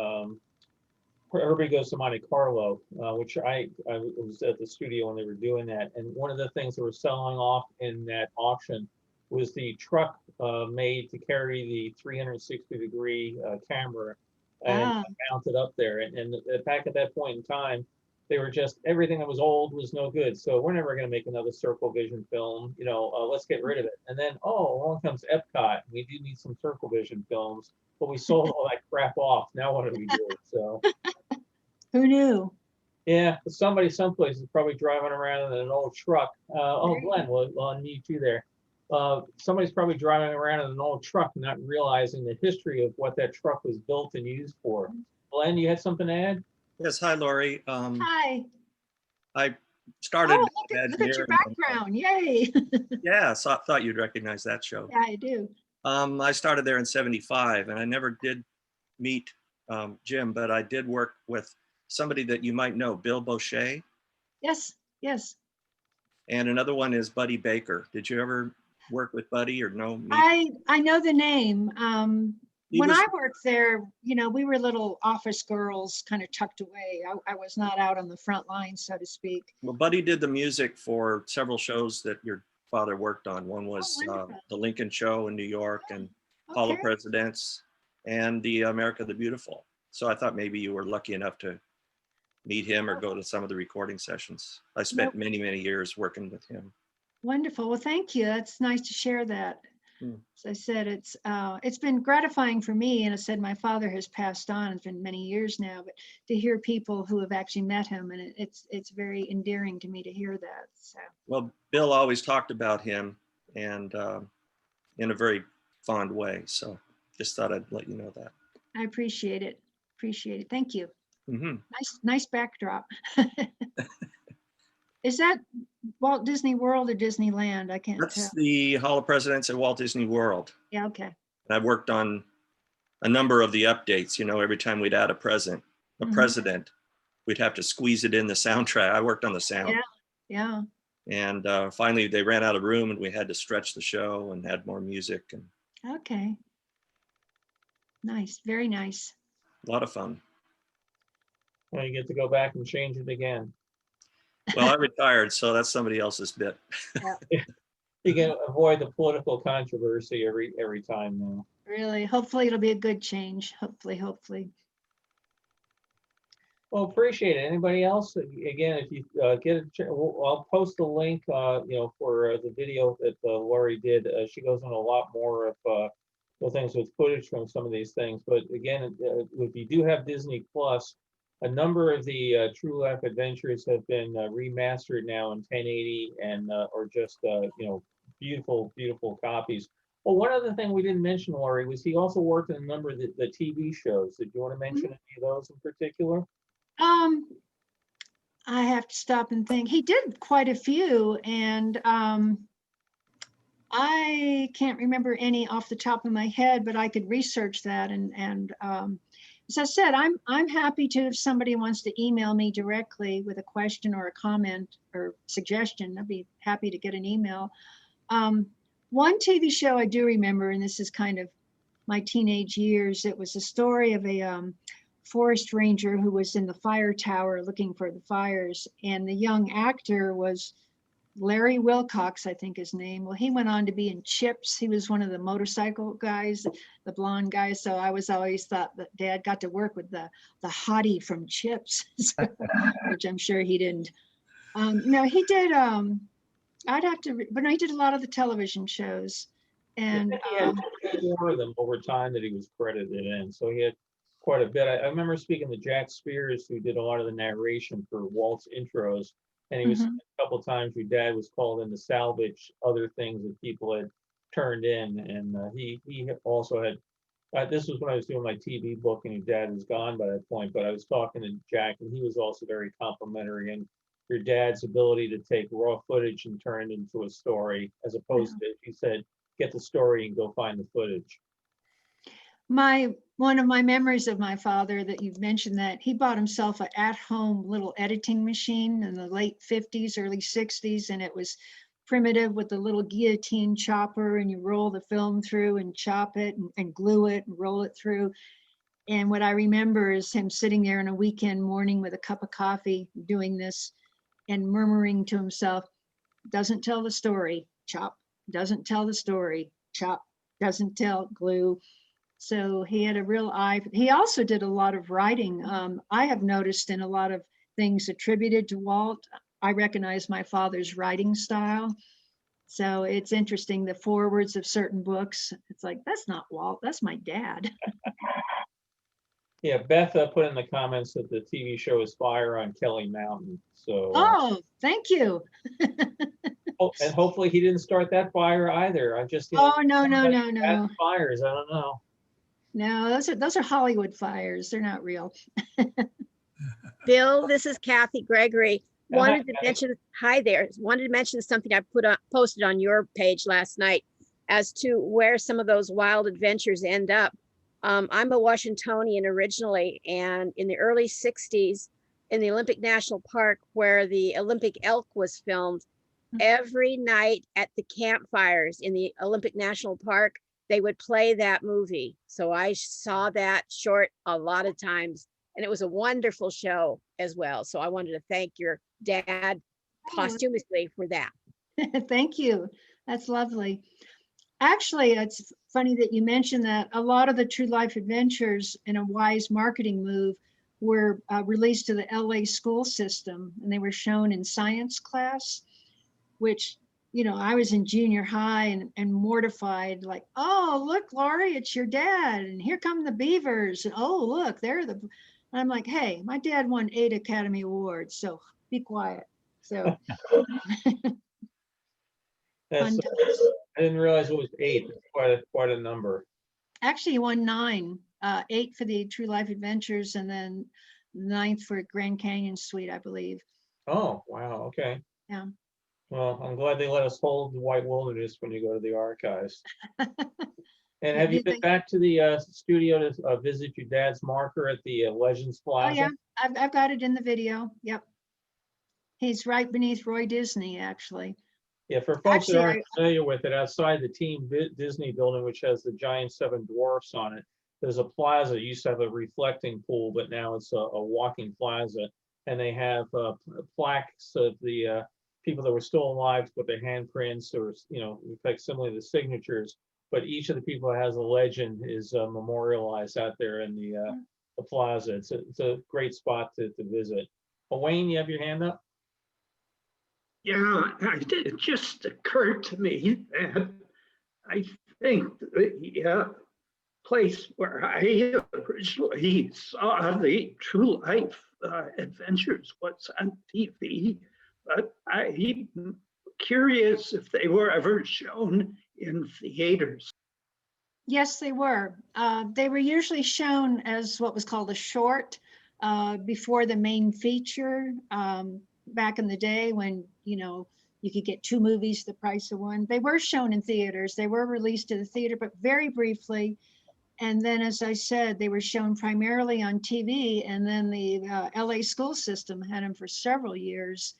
Herbie Goes to Monte Carlo, which I was at the studio when they were doing that. And one of the things they were selling off in that auction was the truck made to carry the 360-degree camera and Ah, mounted up there. And back at that point in time, they were just, everything that was old was no good. So we're never going to make another Circle Vision film. Let's get rid of it. And then, along comes Epcot. We do need some Circle Vision films, but we sold all that crap off. Now what do we do? So. who knew? Yeah, somebody someplace is probably driving around in an old truck. Glenn, we'll unmute you there. Somebody's probably driving around in an old truck, not realizing the history of what that truck was built and used for. Glenn, you had something to add? Yes, hi, Laurie. Hi. I started Oh, look at your background. Yay. Yeah, so I thought you'd recognize that show. Yeah, I do. I started there in '75, and I never did meet Jim, but I did work with somebody that you might know, Bill Bochet, Yes, yes. and another one is Buddy Baker. Did you ever work with Buddy or know? I know the name. He When was- I worked there, we were little office girls kind of tucked away. I was not out on the front line, so to speak. Well, Buddy did the music for several shows that your father worked on. One was wonderful. the Lincoln Show in New York and Hall of Okay. Presidents and the America the Beautiful. So I thought maybe you were lucky enough to meet him or go to some of the recording sessions. I spent many, many years working with him. Wonderful. Well, thank you. That's nice to share that. Hmm. As I said, it's been gratifying for me. And I said, my father has passed on. It's been many years now, but to hear people who have actually met him, and it's very endearing to me to hear that. So. Well, Bill always talked about him and in a very fond way. So just thought I'd let you know that. I appreciate it. Appreciate it. Thank you. Mm-hmm. Nice backdrop. Is that Walt Disney World or Disneyland? I can't That's tell. the Hall of Presidents at Walt Disney World. Yeah, okay. And I've worked on a number of the updates. Every time we'd add a president, we'd have to squeeze it in the soundtrack. I worked on the sound. Yeah. And finally, they ran out of room, and we had to stretch the show and add more music, and Okay. Nice. Very nice. a lot of fun. Well, you get to go back and change it again. Well, I retired, so that's somebody else's bit. You can avoid the political controversy every time now. Really. Hopefully it'll be a good change. Hopefully. Well, appreciate it. Anybody else? Again, if you get a chance, I'll post the link, for the video that Laurie did. She goes into a lot more of the things with footage from some of these things. But again, if you do have Disney Plus, a number of the True Life Adventures have been remastered now in 1080 and or just beautiful copies. Well, one other thing we didn't mention, Laurie, was he also worked in a number of the TV shows. Did you want to mention any of those in particular? I have to stop and think. He did quite a few, and I can't remember any off the top of my head, but I could research that. And as I said, I'm happy to, if somebody wants to email me directly with a question or a comment or suggestion, I'd be happy to get an email. One TV show I do remember, and this is kind of my teenage years, it was a story of a forest ranger who was in the fire tower looking for the fires, and the young actor was Larry Wilcox, I think his name. Well, he went on to be in Chips. He was one of the motorcycle guys, the blonde guy. So I was always thought that Dad got to work with the hottie from Chips, which I'm sure he didn't. No, he did. I'd have to, but no, he did a lot of the television shows, and He had 4 of them over time that he was credited in. So he had quite a bit. I remember speaking to Jack Spears, who did a lot of the narration for Walt's intros. And he was a couple of times your dad was called in to salvage other things that people had turned in. And he also had, this was when I was doing my TV book and your dad was gone by that point, but I was talking to Jack and he was also very complimentary. And your dad's ability to take raw footage and turn it into a story, as opposed to, he said, get the story and go find the footage. One of my memories of my father that you've mentioned, that he bought himself an at-home little editing machine in the late 50s, early 60s, and it was primitive with the little guillotine chopper, and you roll the film through and chop it and glue it and roll it through. And what I remember is him sitting there on a weekend morning with a cup of coffee doing this and murmuring to himself, doesn't tell the story, chop, doesn't tell the story, chop, doesn't tell, glue. So he had a real eye. He also did a lot of writing. I have noticed in a lot of things attributed to Walt, I recognize my father's writing style. So it's interesting, the forewords of certain books. It's like, that's not Walt, that's my dad. Yeah, Beth put in the comments that the TV show is Fire on Kelly Mountain. So, Oh, thank you. and hopefully he didn't start that fire either. I just, Oh, no, no, somebody no, no. had fires. I don't know. No, those are Hollywood fires. They're not real. Bill, this is Kathy Gregory. Hi, Wanted to Kathy. mention, hi there, wanted to mention something I posted on your page last night as to where some of those wild adventures end up. I'm a Washingtonian originally, and in the early 60s in the Olympic National Park where the Olympic elk was filmed, every night at the campfires in the Olympic National Park, they would play that movie. So I saw that short a lot of times, and it was a wonderful show as well. So I wanted to thank your dad posthumously for that. Thank you. That's lovely. Actually, it's funny that you mentioned that. A lot of the true life adventures, in a wise marketing move, were released to the LA school system, and they were shown in science class, which, you know, I was in junior high and mortified, like, oh, look, Laurie, it's your dad, and here come the beavers, and oh, look, they're the, and I'm like, hey, my dad won 8 Academy Awards, so be quiet. So That's, fun times. I didn't realize it was 8. That's quite a number. Actually, he won 9, 8 for the True Life Adventures, and then 9th for Grand Canyon Suite, I believe. Oh, wow. Okay. Yeah. Well, I'm glad they let us hold the White Wilderness when you go to the archives. And have you been back to the studio to visit your dad's marker at the Legends Oh Plaza? yeah, I've got it in the video. Yep. He's right beneath Roy Disney, actually. Yeah, for folks that Actually, aren't familiar with it, outside the Team Disney building, which has the giant 7 dwarfs on it, there's a plaza. It used to have a reflecting pool, but now it's a walking plaza. And they have plaques of the people that were still alive to put their handprints or, you know, facsimile the signatures. But each of the people that has a legend is memorialized out there in the plaza. It's a great spot to visit. Wayne, you have your hand up? Yeah, it just occurred to me that I think the place where I originally saw the True Life Adventures was on TV, but I'm curious if they were ever shown in theaters. yes, they were. They were usually shown as what was called a short before the main feature. Back in the day when, you know, you could get 2 movies the price of one. They were shown in theaters. They were released to the theater, but very briefly. And then, as I said, they were shown primarily on TV, and then the LA school system had them for several years,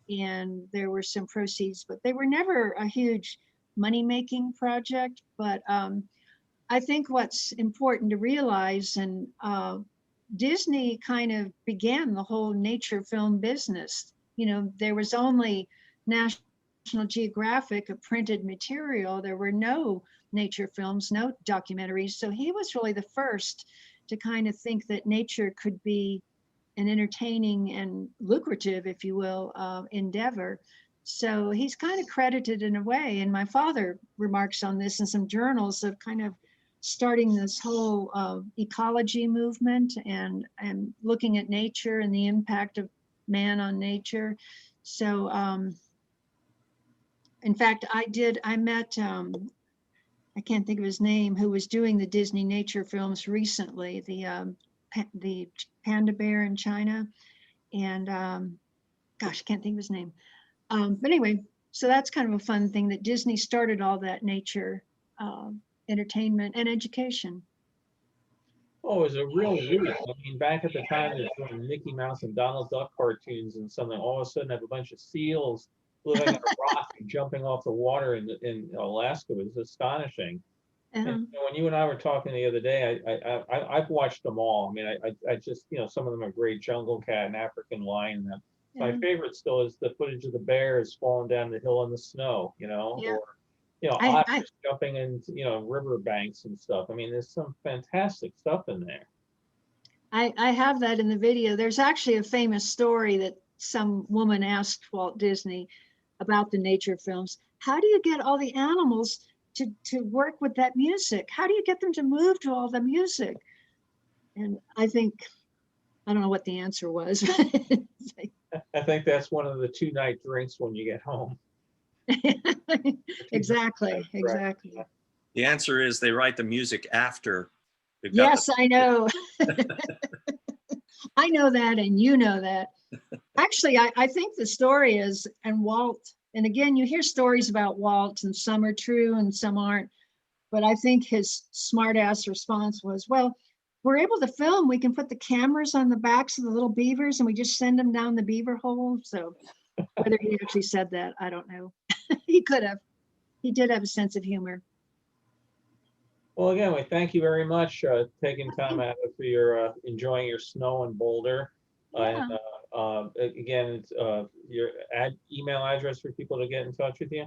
and there were some proceeds, but they were never a huge money-making project. But I think what's important to realize, and Disney kind of began the whole nature film business. You know, there was only National Geographic, a printed material. There were no nature films, no documentaries. So he was really the first to kind of think that nature could be an entertaining and lucrative, if you will, endeavor. So he's kind of credited in a way. And my father remarks on this in some journals of kind of starting this whole ecology movement and looking at nature and the impact of man on nature. So in fact, I met, I can't think of his name, who was doing the Disney nature films recently, the panda bear in China. And gosh, I can't think of his name. But anyway, so that's kind of a fun thing that Disney started all that nature entertainment and education. Oh, it was a real reach. I mean, back at the time, they were doing Mickey Mouse and Donald Duck cartoons and something. All of a sudden, have a bunch of seals living on a rock and jumping off the water in Alaska was astonishing. And Um, when you and I were talking the other day, I've watched them all. I mean, I just, some of them are great, Jungle Cat and African Lion. And my yeah. favorite still is the footage of the bears falling down the hill in the snow, Yeah. or, I, otters jumping into, river banks and stuff. I mean, there's some fantastic stuff in there. I have that in the video. There's actually a famous story that some woman asked Walt Disney about the nature films. How do you get all the animals to work with that music? How do you get them to move to all the music? And I don't know what the answer was. I think that's one of the 2-night drinks when you get home. Exactly, exactly. The answer is they write the music after. they've got Yes, I know. I know that, and you know that. Actually, I think the story is, and Walt, and again, you hear stories about Walt, and some are true and some aren't, but I think his smart ass response was, well, we're able to film, we can put the cameras on the backs of the little beavers and we just send them down the beaver hole. So whether he actually said that, I don't know. He could have. He did have a sense of humor. Well, again, we thank you very much taking time out for your enjoying your snow in Boulder. Yeah. And again, it's your email address for people to get in touch with you.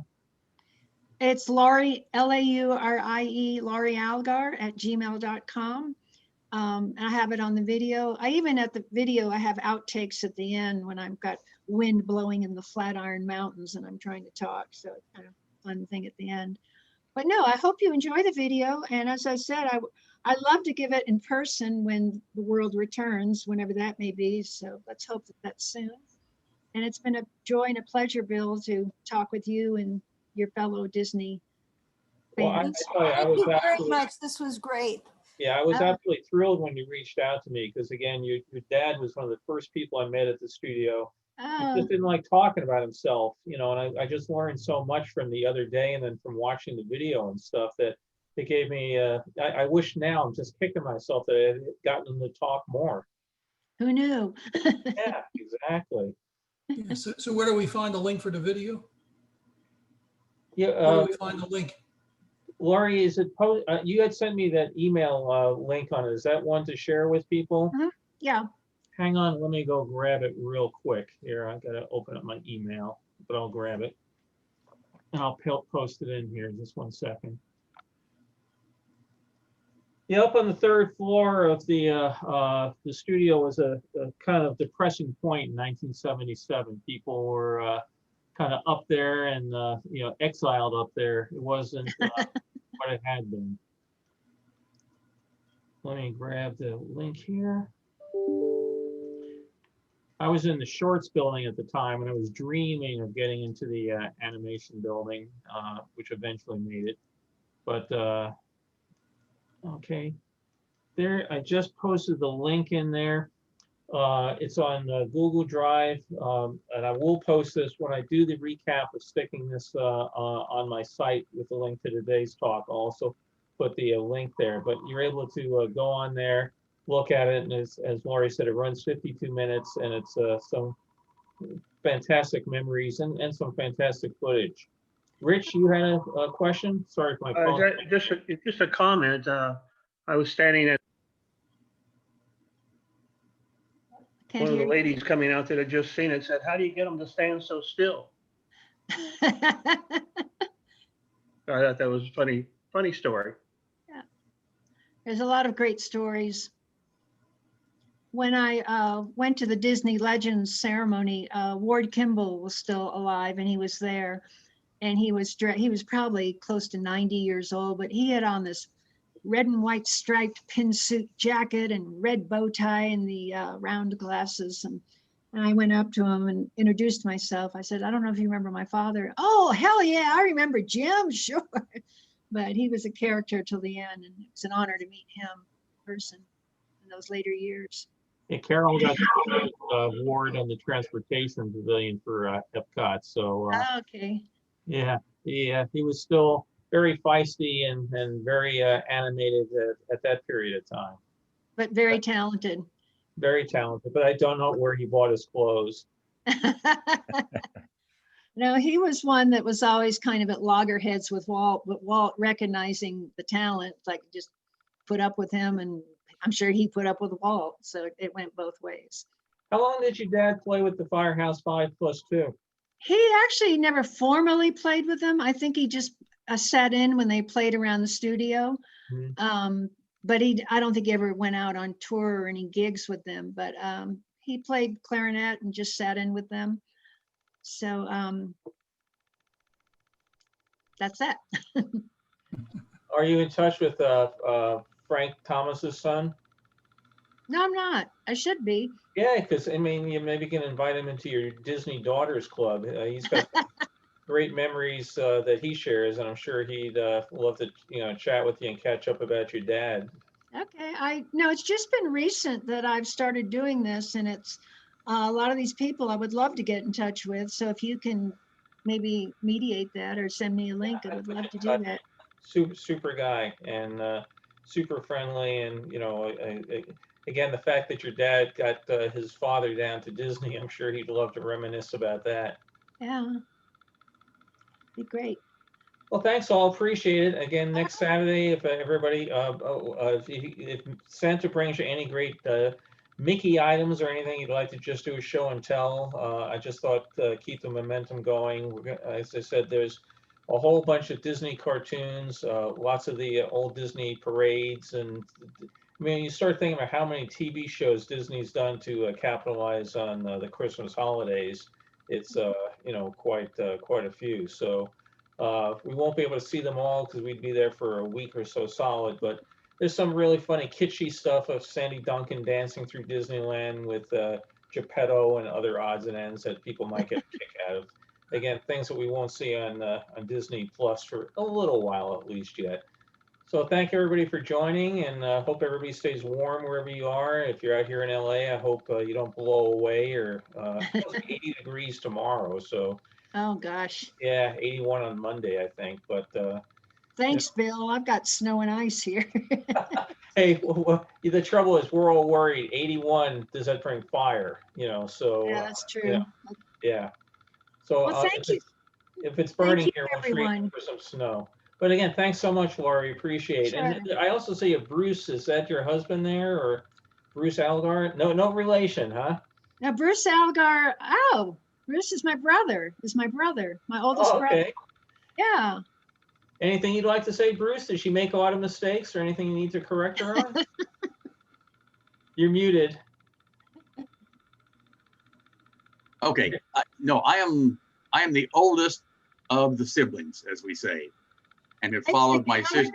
It's Laurie, Laurie, Laurie Algar @gmail.com. I have it on the video. At the video, I have outtakes at the end when I've got wind blowing in the Flatiron Mountains and I'm trying to talk. So it's kind of a fun thing at the end. But no, I hope you enjoy the video. And as I said, I love to give it in person when the world returns, whenever that may be. So let's hope that that's soon. And it's been a joy and a pleasure, Bill, to talk with you and your fellow Disney Well, I fans. tell you, I Thank was you very absolutely, much. This was great. yeah, I was Oh. absolutely thrilled when you reached out to me because again, your dad was one of the first people I met at the studio. He Oh, just didn't like talking about himself, and I just learned so much from the other day and then from watching the video and stuff that it gave me, I wish now I'm just kicking myself that I had gotten him to talk more. who knew? Yeah, exactly. Yeah, so where do we find the link for the video? Yeah, Where do we find the link? Laurie, is it you had sent me that email link on it. Is that one to share with people? Yeah. Hang on, let me go grab it real quick. Here, I gotta open up my email, but I'll grab it. And I'll post it in here, just 1 second. Yeah, up on the 3rd floor of the studio was a kind of depressing point in 1977. People were kind of up there and exiled up there. It wasn't what it had been. Let me grab the link here. I was in the shorts building at the time, and I was dreaming of getting into the animation building, which eventually made it. But okay, there, I just posted the link in there. It's on Google Drive, and I will post this when I do the recap of sticking this on my site with the link to today's talk. I'll also put the link there, but you're able to go on there, look at it, and as Laurie said, it runs 52 minutes, and it's some fantastic memories and some fantastic footage. Rich, you had a question? Sorry if my phone. Just a comment. I was standing at Can't one of the hear ladies coming out that had just seen it said, "How do you get them to stand so still?" you. So I thought that was a funny story. There's a lot of great stories. When I went to the Disney Legends ceremony, Ward Kimball was still alive and he was there. And he was probably close to 90 years old, but he had on this red and white striped pin suit jacket and red bow tie and the round glasses. And I went up to him and introduced myself. I said, I don't know if you remember my father. Oh, hell yeah, I remember Jim, sure. But he was a character till the end, and it was an honor to meet him in person in those later years. Yeah, Carol got the award on the transportation pavilion for Epcot. So Okay. yeah, he was still very feisty and very animated at that period of time. But very talented. Very talented, but I don't know where he bought his clothes. No, he was one that was always kind of at loggerheads with Walt, but Walt recognizing the talent, like just put up with him, and I'm sure he put up with Walt. So it went both ways. How long did your dad play with the Firehouse 5+2? He actually never formally played with them. I think he just sat in when they played around the studio. But I don't think he ever went out on tour or any gigs with them, but he played clarinet and just sat in with them. So that's that. Are you in touch with Frank Thomas's son? No, I'm not. I should be. Yeah, because I mean, you maybe can invite him into your Disney Daughters Club. He's got great memories that he shares, and I'm sure he'd love to, chat with you and catch up about your dad. Okay, no, it's just been recent that I've started doing this, and it's a lot of these people I would love to get in touch with. So if you can maybe mediate that or send me a link, I would love to do that. Super guy, and super friendly, and again, the fact that your dad got his father down to Disney, I'm sure he'd love to reminisce about that. Yeah, be great. Well, thanks all. Appreciate it. Again, next Saturday, if everybody, if Santa brings you any great Mickey items or anything you'd like to just do a show and tell, I just thought keep the momentum going. As I said, there's a whole bunch of Disney cartoons, lots of the old Disney parades, and I mean, you start thinking about how many TV shows Disney's done to capitalize on the Christmas holidays. It's quite a few. So. We won't be able to see them all because we'd be there for a week or so solid, but there's some really funny kitschy stuff of Sandy Duncan dancing through Disneyland with Geppetto and other odds and ends that people might get a kick out of. Again, things that we won't see on Disney Plus for a little while at least yet. So thank everybody for joining, and hope everybody stays warm wherever you are. If you're out here in LA, I hope you don't blow away, or it's 80 degrees tomorrow, so. Oh gosh. Yeah, 81 on Monday, I think. But thanks, Bill. I've got snow and ice here. hey, the trouble is we're all worried. 81, does that bring fire? So yeah, that's true. Yeah. So Well, thank you. If it's burning you, here, we'll everyone. treat for some snow. But again, thanks so much, Laurie. Appreciate it. Sure. And I also see a Bruce. Is that your husband there, or Bruce Algar? No relation, huh? Now, Bruce Algar. Oh. Bruce is my brother, my oldest brother. Yeah. Anything you'd like to say, Bruce? Did she make a lot of mistakes or anything you need to correct her on? You're muted. Okay. No, I am the oldest of the siblings, as we say, and have followed my sister.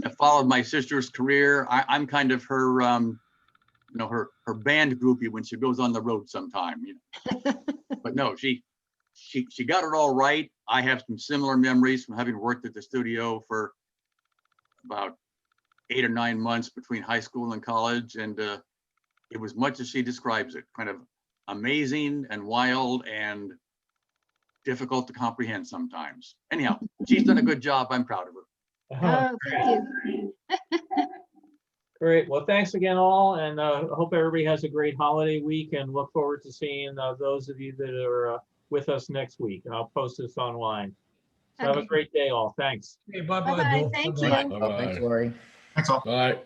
Have followed my sister's career. I'm kind of her, her band groupie when she goes on the road sometime. But no, she got it all right. I have some similar memories from having worked at the studio for about 8 or 9 months between high school and college, and it was much as she describes it, kind of amazing and wild and difficult to comprehend sometimes. Anyhow, she's done a good job. I'm proud of her. Oh, thank you. Great. Well, thanks again, all, and hope everybody has a great holiday week, and look forward to seeing those of you that are with us next week. And I'll post this online. So have a great day, all. Thanks. Okay, bye-bye, Bye-bye. Bill. Thank Bye-bye. you. Oh, thanks, Laurie. Thanks all. Bye.